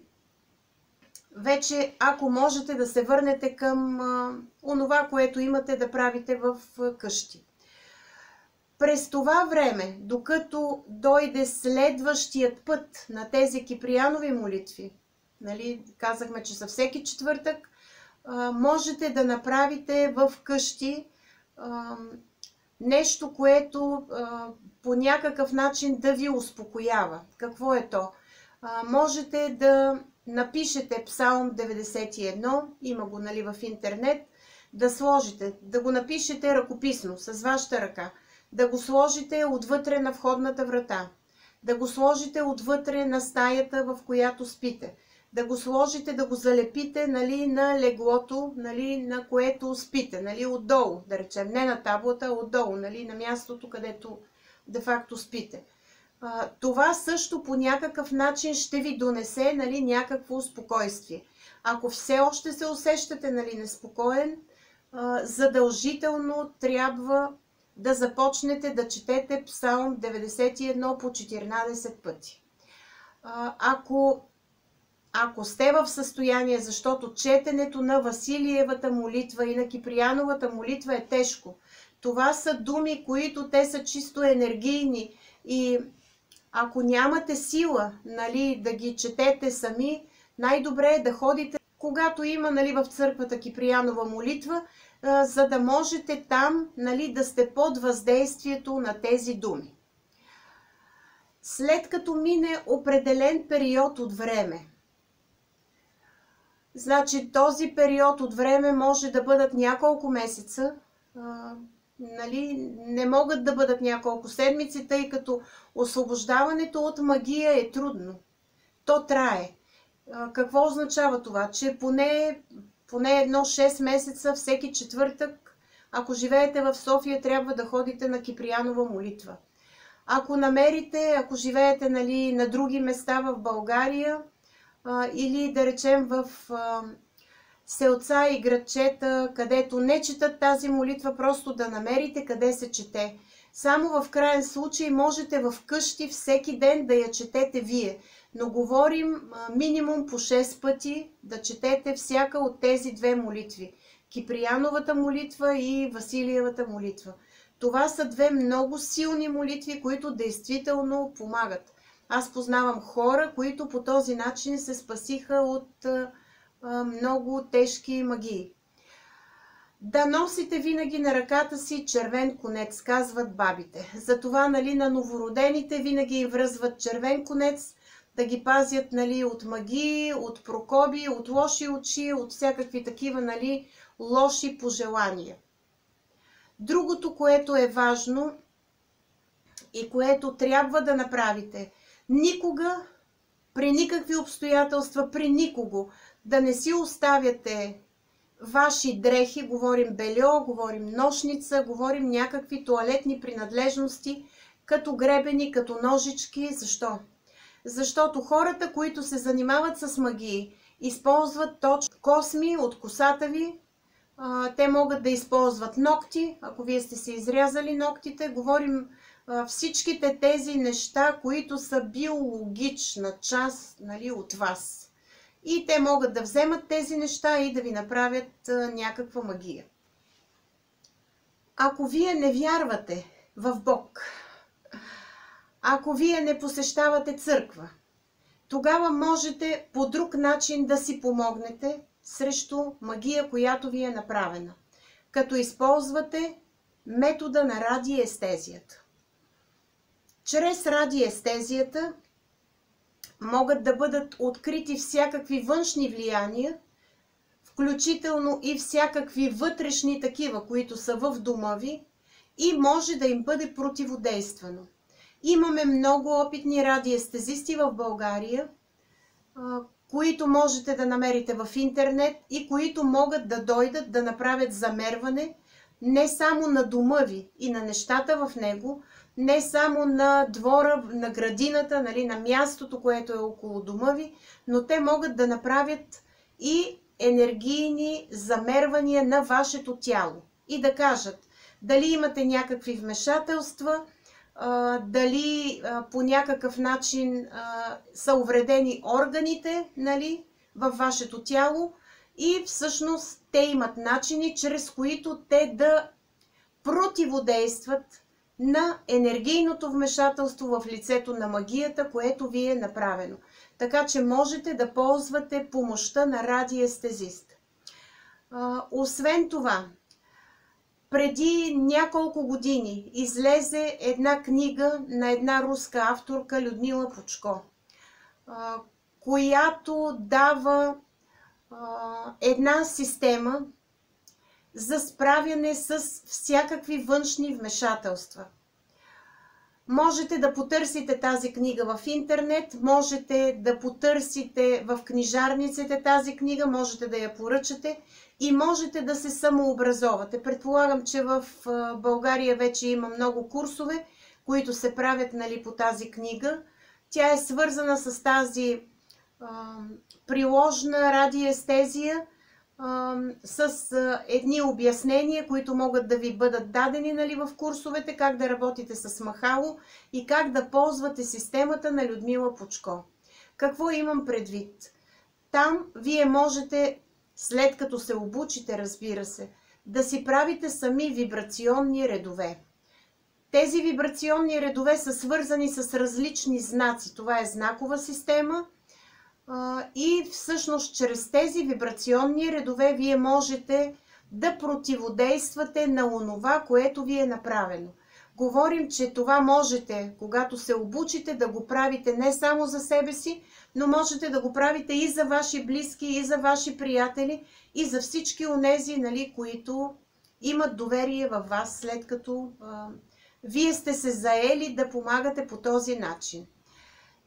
вече, ако можете, да се върнете към онова, което имате да правите в къщи. През това време, докато дойде следващият път на тези Киприянови молитви, казахме, че са всеки четвъртък, можете да направите в къщи нещо, което по някакъв начин да ви успокоява. Какво е то? Можете да напишете Псалм 91, има го в интернет, да сложите, да го напишете ръкописно, с вашата ръка, да го сложите отвътре на входната врата, да го сложите отвътре на стаята, в която спите, да го сложите, да го залепите на леглото, на което спите, отдолу, да речем, не на таблата, а отдолу, на мястото, където де-факто спите. Това също по някакъв начин ще ви донесе някакво спокойствие. Ако все още се усещате неспокоен, задължително трябва да започнете да четете Псалм 91 по 14 пъти. Ако сте в състояние, защото четенето на Василиевата молитва и на Киприяновата молитва е тежко. Това са думи, които те са чисто енергийни, и ако нямате сила да ги четете сами, най-добре е да ходите, когато има в църквата Киприянова молитва, за да можете там да сте под въздействието на тези думи. След като мине определен период от време, значи този период от време може да бъдат няколко месеца, не могат да бъдат няколко седмици, тъй като освобождаването от магия е трудно. То трае. Какво означава това? Че поне 1-6 месеца всеки четвъртък, ако живеете в София, трябва да ходите на Киприянова молитва. Ако намерите, ако живеете на други места в България, или да речем в селца и градчета, където не четат тази молитва, просто да намерите къде се чете. Само в крайен случай можете в къщи всеки ден да я четете вие, но говорим минимум по 6 пъти да четете всяка от тези две молитви. Киприяновата молитва и Василиевата молитва. Това са две много силни молитви, които действително помагат. Аз познавам хора, които по този начин се спасиха от много тежки магии. Да носите винаги на ръката си червен конец, казват бабите. Затова на новородените винаги им връзват червен конец, да ги пазят от магии, от прокоби, от лоши очи, от всякакви такива лоши пожелания. Другото, което е важно и което трябва да направите, никога, при никакви обстоятелства, при никого, да не си оставяте ваши дрехи, говорим бельо, говорим нощница, говорим някакви тоалетни принадлежности, като гребени, като ножички. Защо? Защото хората, които се занимават с магии, използват точно косми от косата ви. Те могат да използват ногти, ако вие сте си изрязали ногтите. Говорим всичките тези неща, които са биологична част, нали, от вас. И те могат да вземат тези неща и да ви направят някаква магия. Ако вие не вярвате в Бог, ако вие не посещавате църква, тогава можете по друг начин да си помогнете срещу магия, която ви е направена, като използвате метода на радиестезията. Чрез радиестезията могат да бъдат открити всякакви външни влияния, включително и всякакви вътрешни такива, които са в дома ви, и може да им бъде противодействано. Имаме много опитни радиестезисти в България, които можете да намерите в интернет и които могат да дойдат да направят замерване не само на дома ви и на нещата в него, не само на двора, на градината, нали, на мястото, което е около дома ви, но те могат да направят и енергийни замервания на вашето тяло и да кажат дали имате някакви вмешателства, дали по някакъв начин са увредени органите, нали, във вашето тяло, и всъщност те имат начини, чрез които те да противодействат на енергийното вмешателство в лицето на магията, което ви е направено. Така че можете да ползвате помощта на радиестезист. Освен това, преди няколко години излезе една книга на една руска авторка Людмила Пучко, която дава една система за справяне с всякакви външни вмешателства. Можете да потърсите тази книга в интернет, можете да потърсите в книжарниците тази книга, можете да я поръчате и можете да се самообразовате. Предполагам, че в България вече има много курсове, които се правят, нали, по тази книга. Тя е свързана с тази приложна радиестезия, с едни обяснения, които могат да ви бъдат дадени, нали, в курсовете, как да работите с махало и как да ползвате системата на Людмила Пучко. Какво имам предвид? Там вие можете, след като се обучите, разбира се, да си правите сами вибрационни редове. Тези вибрационни редове са свързани с различни знаци. Това е знакова система. И всъщност чрез тези вибрационни редове вие можете да противодействате на онова, което ви е направено. Говорим, че това можете, когато се обучите, да го правите не само за себе си, но можете да го правите и за ваши близки, и за ваши приятели, и за всички онези, нали, които имат доверие във вас, след като вие сте се заели да помагате по този начин.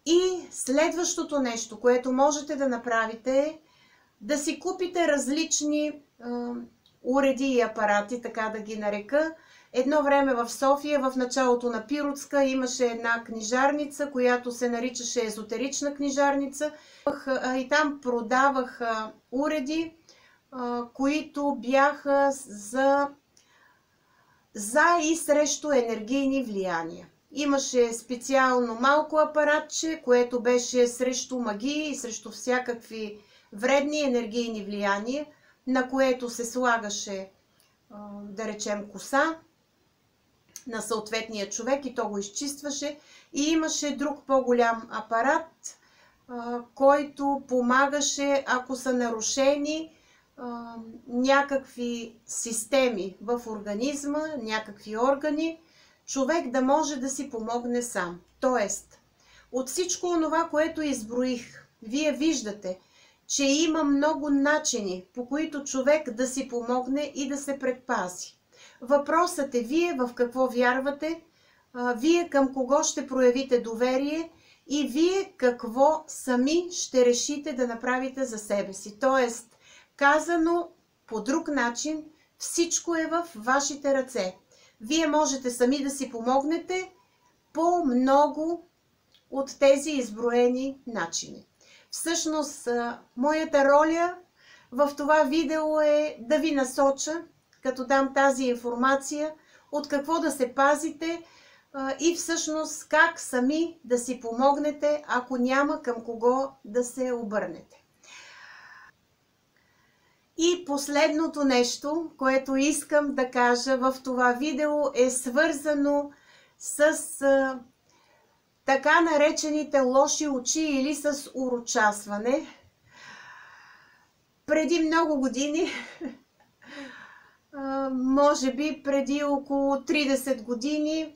И следващото нещо, което можете да направите, е да си купите различни уреди и апарати, така да ги нарека. Едно време в София, в началото на Пиротска, имаше една книжарница, която се наричаше езотерична книжарница. И там продаваха уреди, които бяха за и срещу енергийни влияния. Имаше специално малко апаратче, което беше срещу магии и срещу всякакви вредни енергийни влияния, на което се слагаше, да речем, коса на съответния човек и то го изчистваше. И имаше друг по-голям апарат, който помагаше, ако са нарушени някакви системи в организма, някакви органи, човек да може да си помогне сам. Тоест, от всичко онова, което изброих, вие виждате, че има много начини, по които човек да си помогне и да се предпази. Въпросът е вие в какво вярвате, вие към кого ще проявите доверие и вие какво сами ще решите да направите за себе си. Тоест, казано по друг начин, всичко е в вашите ръце. Вие можете сами да си помогнете по много от тези изброени начини. Всъщност, моята роля в това видео е да ви насоча, като дам тази информация, от какво да се пазите и всъщност как сами да си помогнете, ако няма към кого да се обърнете. И последното нещо, което искам да кажа в това видео, е свързано с така наречените лоши очи или с урочасване. Преди много години, може би преди около 30 години,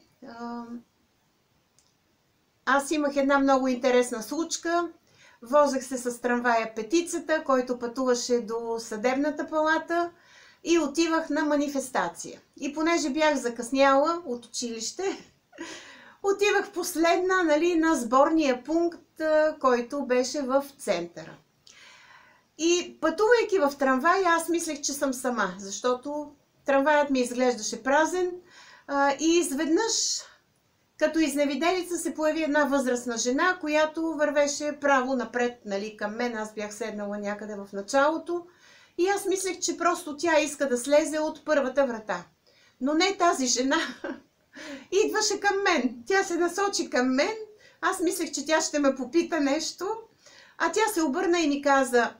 аз имах една много интересна случка. Возех се с трамвая Петицата, който пътуваше до съдебната палата и отивах на манифестация. И понеже бях закъсняла от училище, отивах последна, на сборния пункт, който беше в центъра. И пътувайки в трамвай, аз мислех, че съм сама, защото трамваят ми изглеждаше празен и изведнъж, като изневиделица, се появи една възрастна жена, която вървеше право напред към мен. Аз бях седнала някъде в началото и аз мислех, че просто тя иска да слезе от първата врата. Но не, тази жена идваше към мен. Тя се насочи към мен. Аз мислех, че тя ще ме попита нещо, а тя се обърна и ми каза: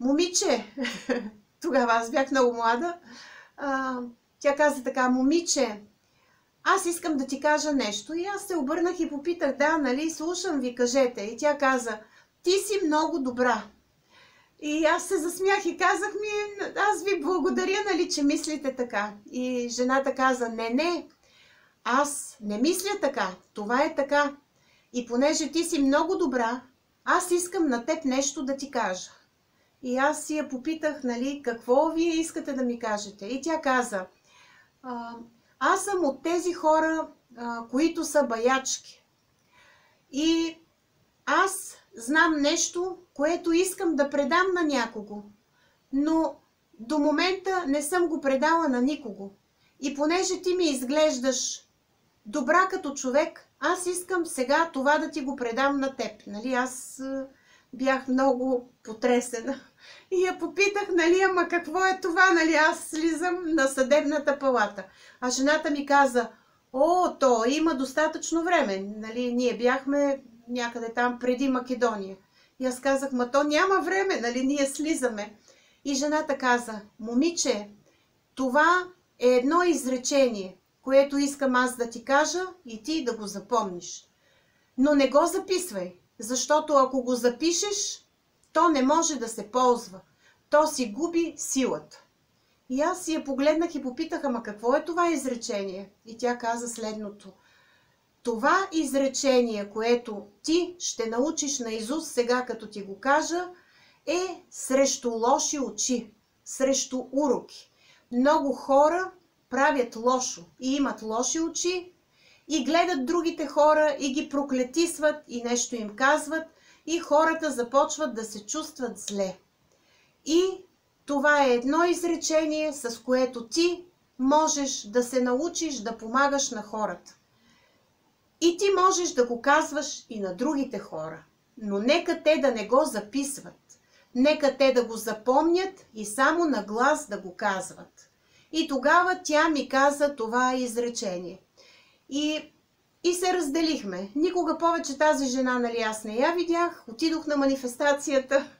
момиче, тогава аз бях много млада, тя каза така: момиче, аз искам да ти кажа нещо. И аз се обърнах и попитах: да, слушам ви, кажете. И тя каза: ти си много добра. И аз се засмях и казах: аз ви благодаря, че мислите така. И жената каза: не, аз не мисля така, това е така. И понеже ти си много добра, аз искам на теб нещо да ти кажа. И аз си я попитах, какво вие искате да ми кажете? И тя каза: аз съм от тези хора, които са баячки. И аз знам нещо, което искам да предам на някого. Но до момента не съм го предала на никого. И понеже ти ми изглеждаш добра като човек, аз искам сега това да ти го предам на теб. Аз бях много потресена. И я попитах, ама какво е това? Аз слизам на съдебната палата. А жената ми каза: то има достатъчно време. Ние бяхме някъде там преди Македония. И аз казах: то няма време, ние слизаме. И жената каза: момиче, това е едно изречение, което искам аз да ти кажа и ти да го запомниш. Но не го записвай, защото ако го запишеш, то не може да се ползва. То си губи силата. И аз си я погледнах и попитах: ама какво е това изречение? И тя каза следното: това изречение, което ти ще научиш наизуст сега, като ти го кажа, е срещу лоши очи, срещу уроки. Много хора правят лошо и имат лоши очи и гледат другите хора и ги проклетисват и нещо им казват и хората започват да се чувстват зле. И това е едно изречение, с което ти можеш да се научиш да помагаш на хората. И ти можеш да го казваш и на другите хора, но нека те да не го записват. Нека те да го запомнят и само на глас да го казват. И тогава тя ми каза това изречение. И се разделихме. Никога повече тази жена, аз не я видях. Отидох на манифестацията,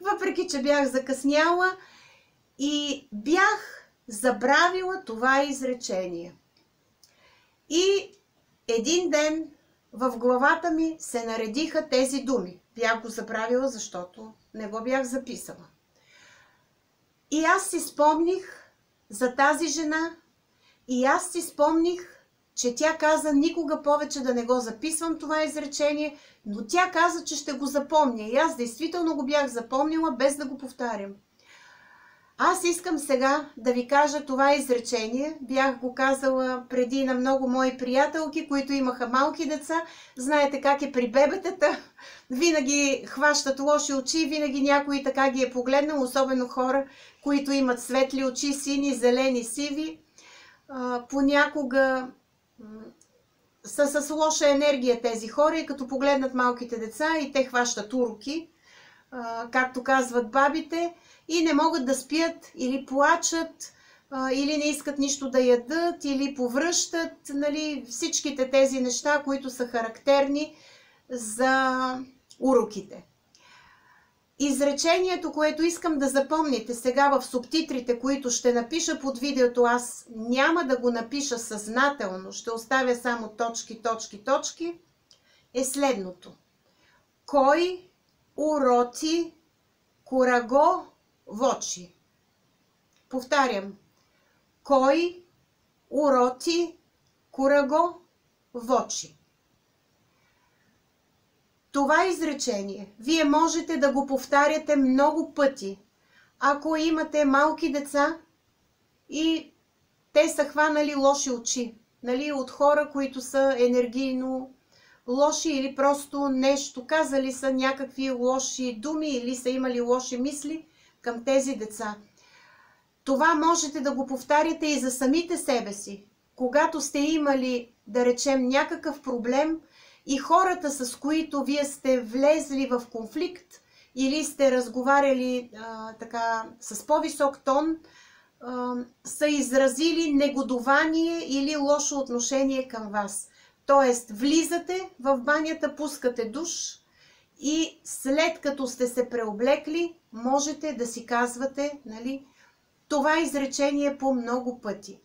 въпреки че бях закъсняла и бях забравила това изречение. И един ден в главата ми се наредиха тези думи. Бях го забравила, защото не го бях записала. И аз си спомних за тази жена и аз си спомних, че тя каза никога повече да не го записвам това изречение, но тя каза, че ще го запомня. И аз действително го бях запомнила, без да го повтарям. Аз искам сега да ви кажа това изречение. Бях го казала преди на много мои приятелки, които имаха малки деца. Знаете как е при бебетата. Винаги хващат лоши очи, винаги някой така ги е погледнал, особено хора, които имат светли очи, сини, зелени, сиви. Понякога са с лоша енергия тези хора и като погледнат малките деца и те хващат уроки, както казват бабите, и не могат да спят или плачат, или не искат нищо да ядат, или повръщат, нали, всичките тези неща, които са характерни за уроките. Изречението, което искам да запомните сега в субтитрите, които ще напиша под видеото, аз няма да го напиша съзнателно, ще оставя само точки, точки, точки, е следното. Кой уроти кураго вочи? Повтарям. Кой уроти кураго вочи? Това изречение вие можете да го повтаряте много пъти, ако имате малки деца и те са хванали лоши очи, нали, от хора, които са енергийно лоши или просто нещо, казали са някакви лоши думи или са имали лоши мисли към тези деца. Това можете да го повтаряте и за самите себе си. Когато сте имали, да речем, някакъв проблем и хората, с които вие сте влезли в конфликт или сте разговаряли така с по-висок тон, са изразили негодование или лошо отношение към вас. Тоест, влизате в банята, пускате душ и след като сте се преоблекли, можете да си казвате, нали, това изречение по много пъти.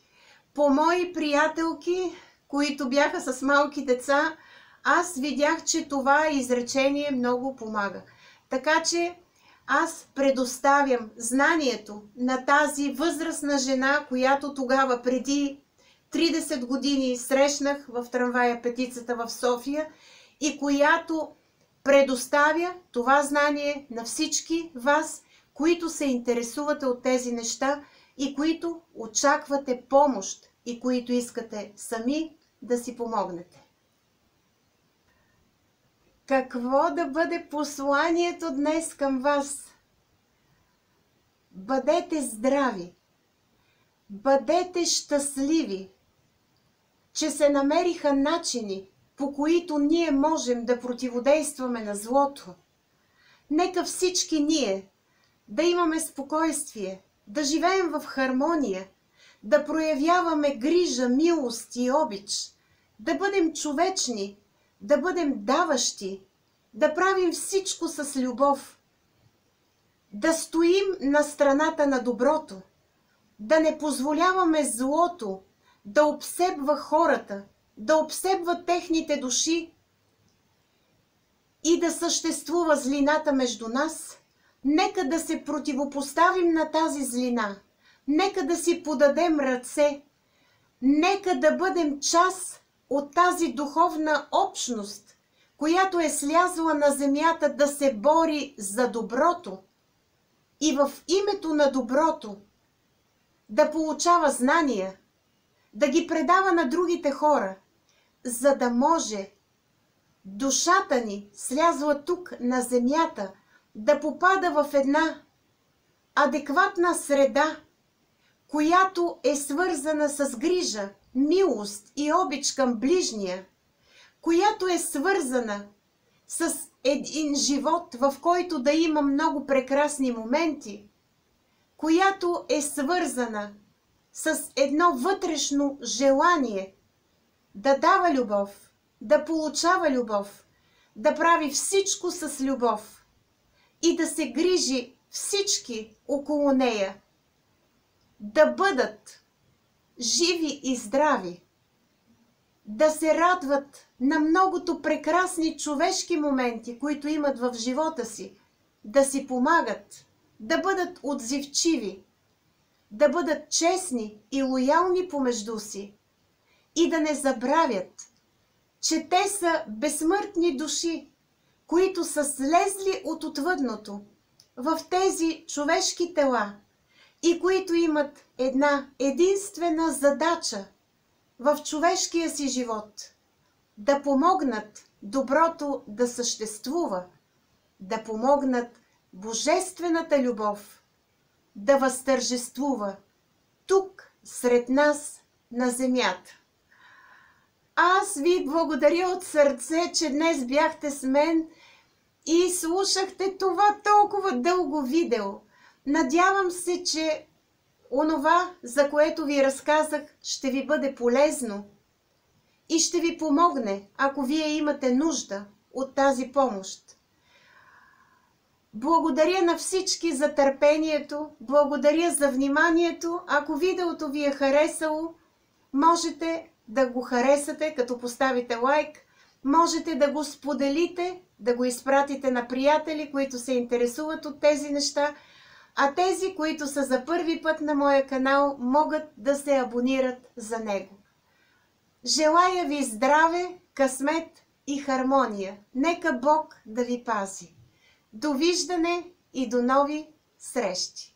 По мои приятелки, които бяха с малки деца, аз видях, че това изречение много помага. Така че аз предоставям знанието на тази възрастна жена, която тогава преди 30 години срещнах в трамвая Петицата в София и която предоставя това знание на всички вас, които се интересувате от тези неща и които очаквате помощ и които искате сами да си помогнете. Какво да бъде посланието днес към вас? Бъдете здрави, бъдете щастливи, че се намериха начини, по които ние можем да противодействаме на злото. Нека всички ние да имаме спокойствие, да живеем в хармония, да проявяваме грижа, милост и обич, да бъдем човечни, да бъдем даващи, да правим всичко с любов, да стоим на страната на доброто, да не позволяваме злото да обсебва хората, да обсебва техните души и да съществува злината между нас. Нека да се противопоставим на тази злина. Нека да си подадем ръце. Нека да бъдем част от тази духовна общност, която е слязла на земята да се бори за доброто и в името на доброто да получава знания, да ги предава на другите хора, за да може душата ни, слязла тук на земята, да попада в една адекватна среда, която е свързана с грижа, милост и обич към ближния, която е свързана с един живот, в който да има много прекрасни моменти, която е свързана с едно вътрешно желание да дава любов, да получава любов, да прави всичко с любов и да се грижи всички около нея, да бъдат живи и здрави, да се радват на многото прекрасни човешки моменти, които имат в живота си, да си помагат, да бъдат отзивчиви, да бъдат честни и лоялни помежду си и да не забравят, че те са безсмъртни души, които са слезли от отвъдното в тези човешки тела, и които имат една единствена задача в човешкия си живот – да помогнат доброто да съществува, да помогнат божествената любов да възтържествува тук, сред нас, на земята. Аз ви благодаря от сърце, че днес бяхте с мен и слушахте това толкова дълго видео. Надявам се, че онова, за което ви разказах, ще ви бъде полезно и ще ви помогне, ако вие имате нужда от тази помощ. Благодаря на всички за търпението, благодаря за вниманието. Ако видеото ви е харесало, можете да го харесате, като поставите лайк, можете да го споделите, да го изпратите на приятели, които се интересуват от тези неща, а тези, които са за първи път на моя канал, могат да се абонират за него. Желая ви здраве, късмет и хармония. Нека Бог да ви пази. Довиждане и до нови срещи!